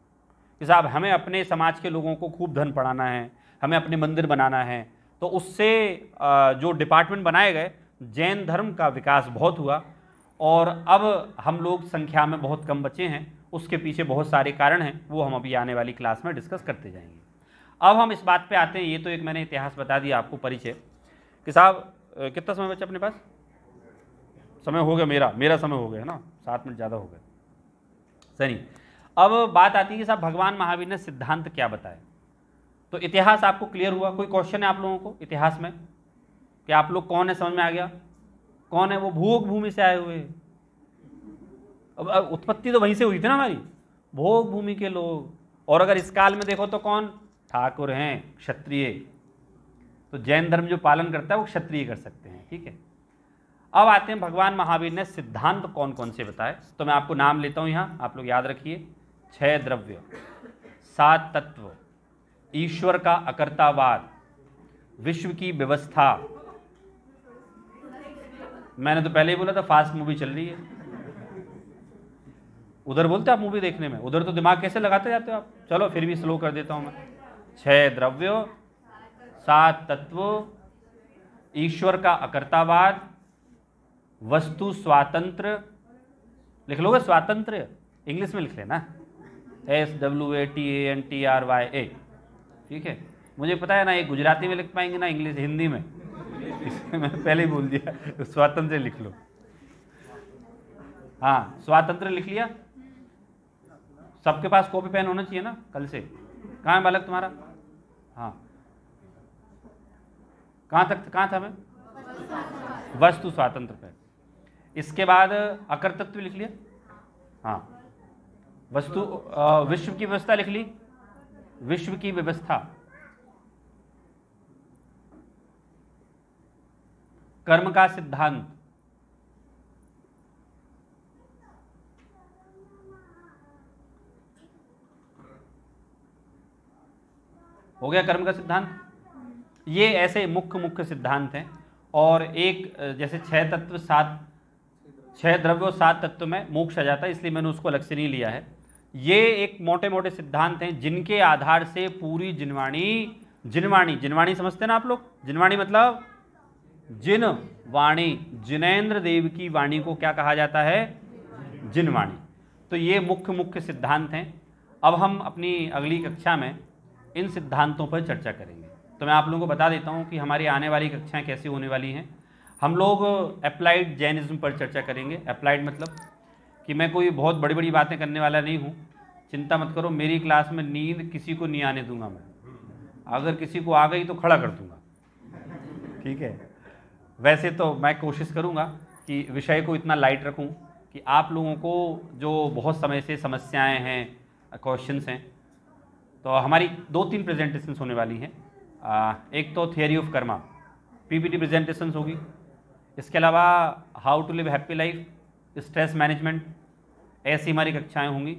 कि साहब हमें अपने समाज के लोगों को खूब धन पढ़ाना है, हमें अपने मंदिर बनाना है। तो उससे जो डिपार्टमेंट बनाए गए, जैन धर्म का विकास बहुत हुआ और अब हम लोग संख्या में बहुत कम बचे हैं। उसके पीछे बहुत सारे कारण हैं, वो हम अभी आने वाली क्लास में डिस्कस करते जाएंगे। अब हम इस बात पे आते हैं, ये तो एक मैंने इतिहास बता दिया आपको, परिचय कि साहब कितना समय बचा अपने पास, समय हो गया, मेरा समय हो गया है ना, 7 मिनट ज़्यादा हो गए। सही, अब बात आती है कि साहब भगवान महावीर ने सिद्धांत क्या बताए। तो इतिहास आपको क्लियर हुआ। कोई क्वेश्चन है आप लोगों को इतिहास में कि आप लोग कौन है, समझ में आ गया कौन है? वो भोग भूमि से आए हुए। अब उत्पत्ति तो वहीं से हुई थी ना हमारी, भोग भूमि के लोग। और अगर इस काल में देखो तो कौन, ठाकुर हैं, क्षत्रिय। तो जैन धर्म जो पालन करता है वो क्षत्रिय कर सकते हैं, ठीक है। अब आते हैं भगवान महावीर ने सिद्धांत कौन कौन से बताए। तो मैं आपको नाम लेता हूं यहाँ, आप लोग याद रखिए। 6 द्रव्य, 7 तत्व, ईश्वर का अकर्तावाद, विश्व की व्यवस्था। मैंने तो पहले ही बोला था फास्ट मूवी चल रही है, उधर बोलते आप मूवी देखने में, उधर तो दिमाग कैसे लगाते जाते हो आप। चलो फिर भी स्लो कर देता हूं मैं। 6 द्रव्य, 7 तत्व, ईश्वर का अकर्तावाद, वस्तु स्वातंत्र। लिख लोगे स्वातंत्र, इंग्लिश में लिख लेना, SWATANTRYA, ठीक है। मुझे पता है ना, ये गुजराती में लिख पाएंगे ना इंग्लिश हिंदी में, मैं पहले ही बोल दिया, स्वातंत्र लिख लो। हाँ, स्वातंत्र लिख लिया। सबके पास कॉपी पेन होना चाहिए ना कल से। कहाँ है बालक तुम्हारा? हाँ, कहाँ था मैं? वस्तु स्वातंत्र पे। इसके बाद अकर तत्व लिख लिया। हाँ, वस्तु विश्व की व्यवस्था लिख ली, विश्व की व्यवस्था। कर्म का सिद्धांत, हो गया कर्म का सिद्धांत। ये ऐसे मुख्य सिद्धांत हैं। और एक जैसे 6 तत्व 6 द्रव्य और 7 तत्व में मोक्ष आ जाता है, इसलिए मैंने उसको अलग से नहीं लिया है। ये एक मोटे सिद्धांत हैं जिनके आधार से पूरी जिनवाणी समझते हैं ना आप लोग? जिनवाणी मतलब जिन वाणी, जिनेंद्र देव की वाणी को क्या कहा जाता है? जिनवाणी। तो ये मुख्य सिद्धांत हैं। अब हम अपनी अगली कक्षा में इन सिद्धांतों पर चर्चा करेंगे। तो मैं आप लोगों को बता देता हूं कि हमारी आने वाली कक्षाएं कैसी होने वाली हैं। हम लोग अप्लाइड जैनिज्म पर चर्चा करेंगे। अप्लाइड मतलब कि मैं कोई बहुत बड़ी बातें करने वाला नहीं हूं, चिंता मत करो। मेरी क्लास में नींद किसी को नहीं आने दूंगा मैं, अगर किसी को आ गई तो खड़ा कर दूंगा, ठीक है। वैसे तो मैं कोशिश करूंगा कि विषय को इतना लाइट रखूं कि आप लोगों को जो बहुत समय से समस्याएं हैं, क्वेश्चंस हैं, तो हमारी 2-3 प्रेजेंटेशंस होने वाली हैं। एक तो theory of karma, PPT presentations होगी। इसके अलावा how to live happy life, stress management, ऐसी हमारी कक्षाएं होंगी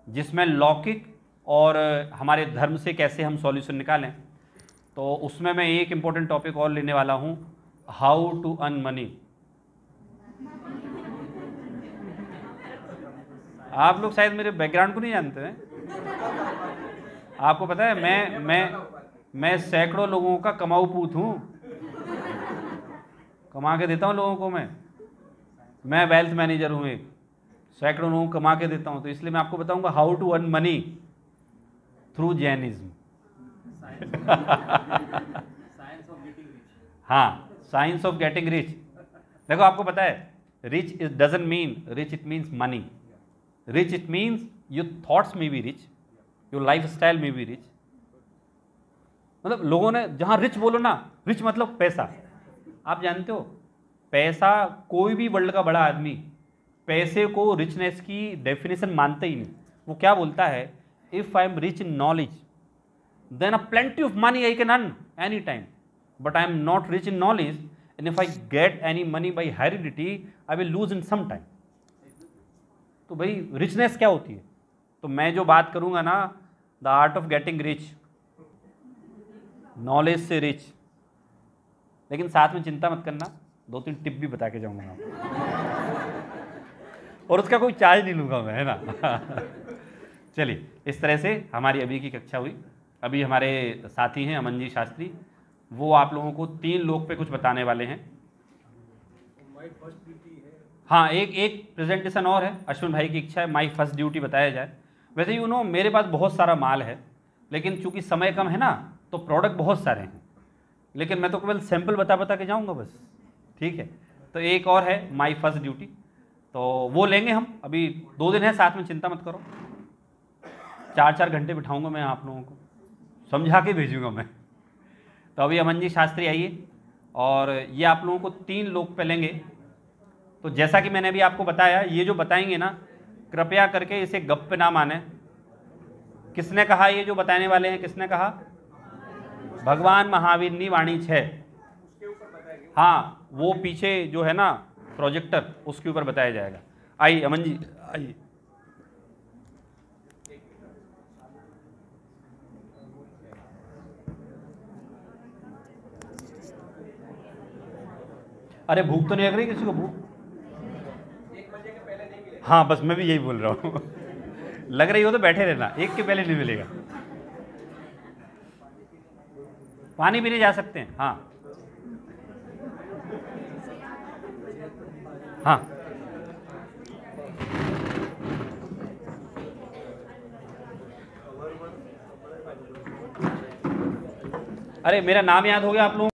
जिसमें लौकिक और हमारे धर्म से कैसे हम सॉल्यूशन निकालें। तो उसमें मैं एक इम्पोर्टेंट टॉपिक और लेने वाला हूं, हाउ टू अर्न मनी। आप लोग शायद मेरे बैकग्राउंड को नहीं जानते हैं। आपको पता है मैं सैकड़ों लोगों का कमाऊ पूत हूं, कमा के देता हूं लोगों को। मैं वेल्थ मैनेजर हूं, एक सैकड़ों लोगों को कमा के देता हूं। तो इसलिए मैं आपको बताऊंगा how to earn money through Jainism. हाँ, साइंस ऑफ गेटिंग रिच। देखो आपको पता है, rich is doesn't mean rich, it means money. Rich it means your thoughts में be rich, your lifestyle में बी रिच। मतलब लोगों ने जहां रिच बोलो ना, रिच मतलब पैसा। आप जानते हो पैसा, कोई भी वर्ल्ड का बड़ा आदमी पैसे को रिचनेस की डेफिनेशन मानते ही नहीं। वो क्या बोलता है, if I am rich in knowledge then a plenty of money I can earn any time, but I am not rich in knowledge and if I get any money by heredity I will lose in some time. तो भाई richness क्या होती है? तो मैं जो बात करूंगा ना, the art of getting rich, knowledge से रिच। लेकिन साथ में चिंता मत करना, 2-3 टिप भी बता के जाऊंगा और उसका कोई चार्ज नहीं लूंगा मैं, है ना। चलिए, इस तरह से हमारी अभी की कक्षा हुई। अभी हमारे साथी हैं अमन जी शास्त्री, वो आप लोगों को 3 लोग पे कुछ बताने वाले हैं। हाँ, एक प्रेजेंटेशन और है, अश्विन भाई की इच्छा है माई फर्स्ट ड्यूटी बताया जाए। वैसे मेरे पास बहुत सारा माल है, लेकिन चूंकि समय कम है ना, तो प्रोडक्ट बहुत सारे हैं, लेकिन मैं तो केवल सैंपल बता के जाऊंगा बस। ठीक है, तो एक और है माई फर्स्ट ड्यूटी, तो वो लेंगे हम। अभी 2 दिन है साथ में, चिंता मत करो। 4-4 घंटे बिठाऊंगा मैं आप लोगों को, समझा के भेजूंगा मैं। तो अभी अमन जी शास्त्री आइए, और ये आप लोगों को 3 लोग पे लेंगे। तो जैसा कि मैंने अभी आपको बताया, ये जो बताएंगे ना, कृपया करके इसे गप पे ना माने। किसने कहा ये जो बताने वाले हैं, किसने कहा? भगवान महावीर नी वाणी 6। हाँ, वो पीछे जो है ना प्रोजेक्टर, उसके ऊपर बताया जाएगा। आइए अमन जी, आइए। अरे भूख तो नहीं लग रही किसी को? भूख? हाँ, बस मैं भी यही बोल रहा हूँ। लग रही हो तो बैठे रहना, 1 के पहले नहीं मिलेगा। पानी पीने जा सकते हैं। हाँ हाँ, अरे मेरा नाम याद हो गया आप लोगों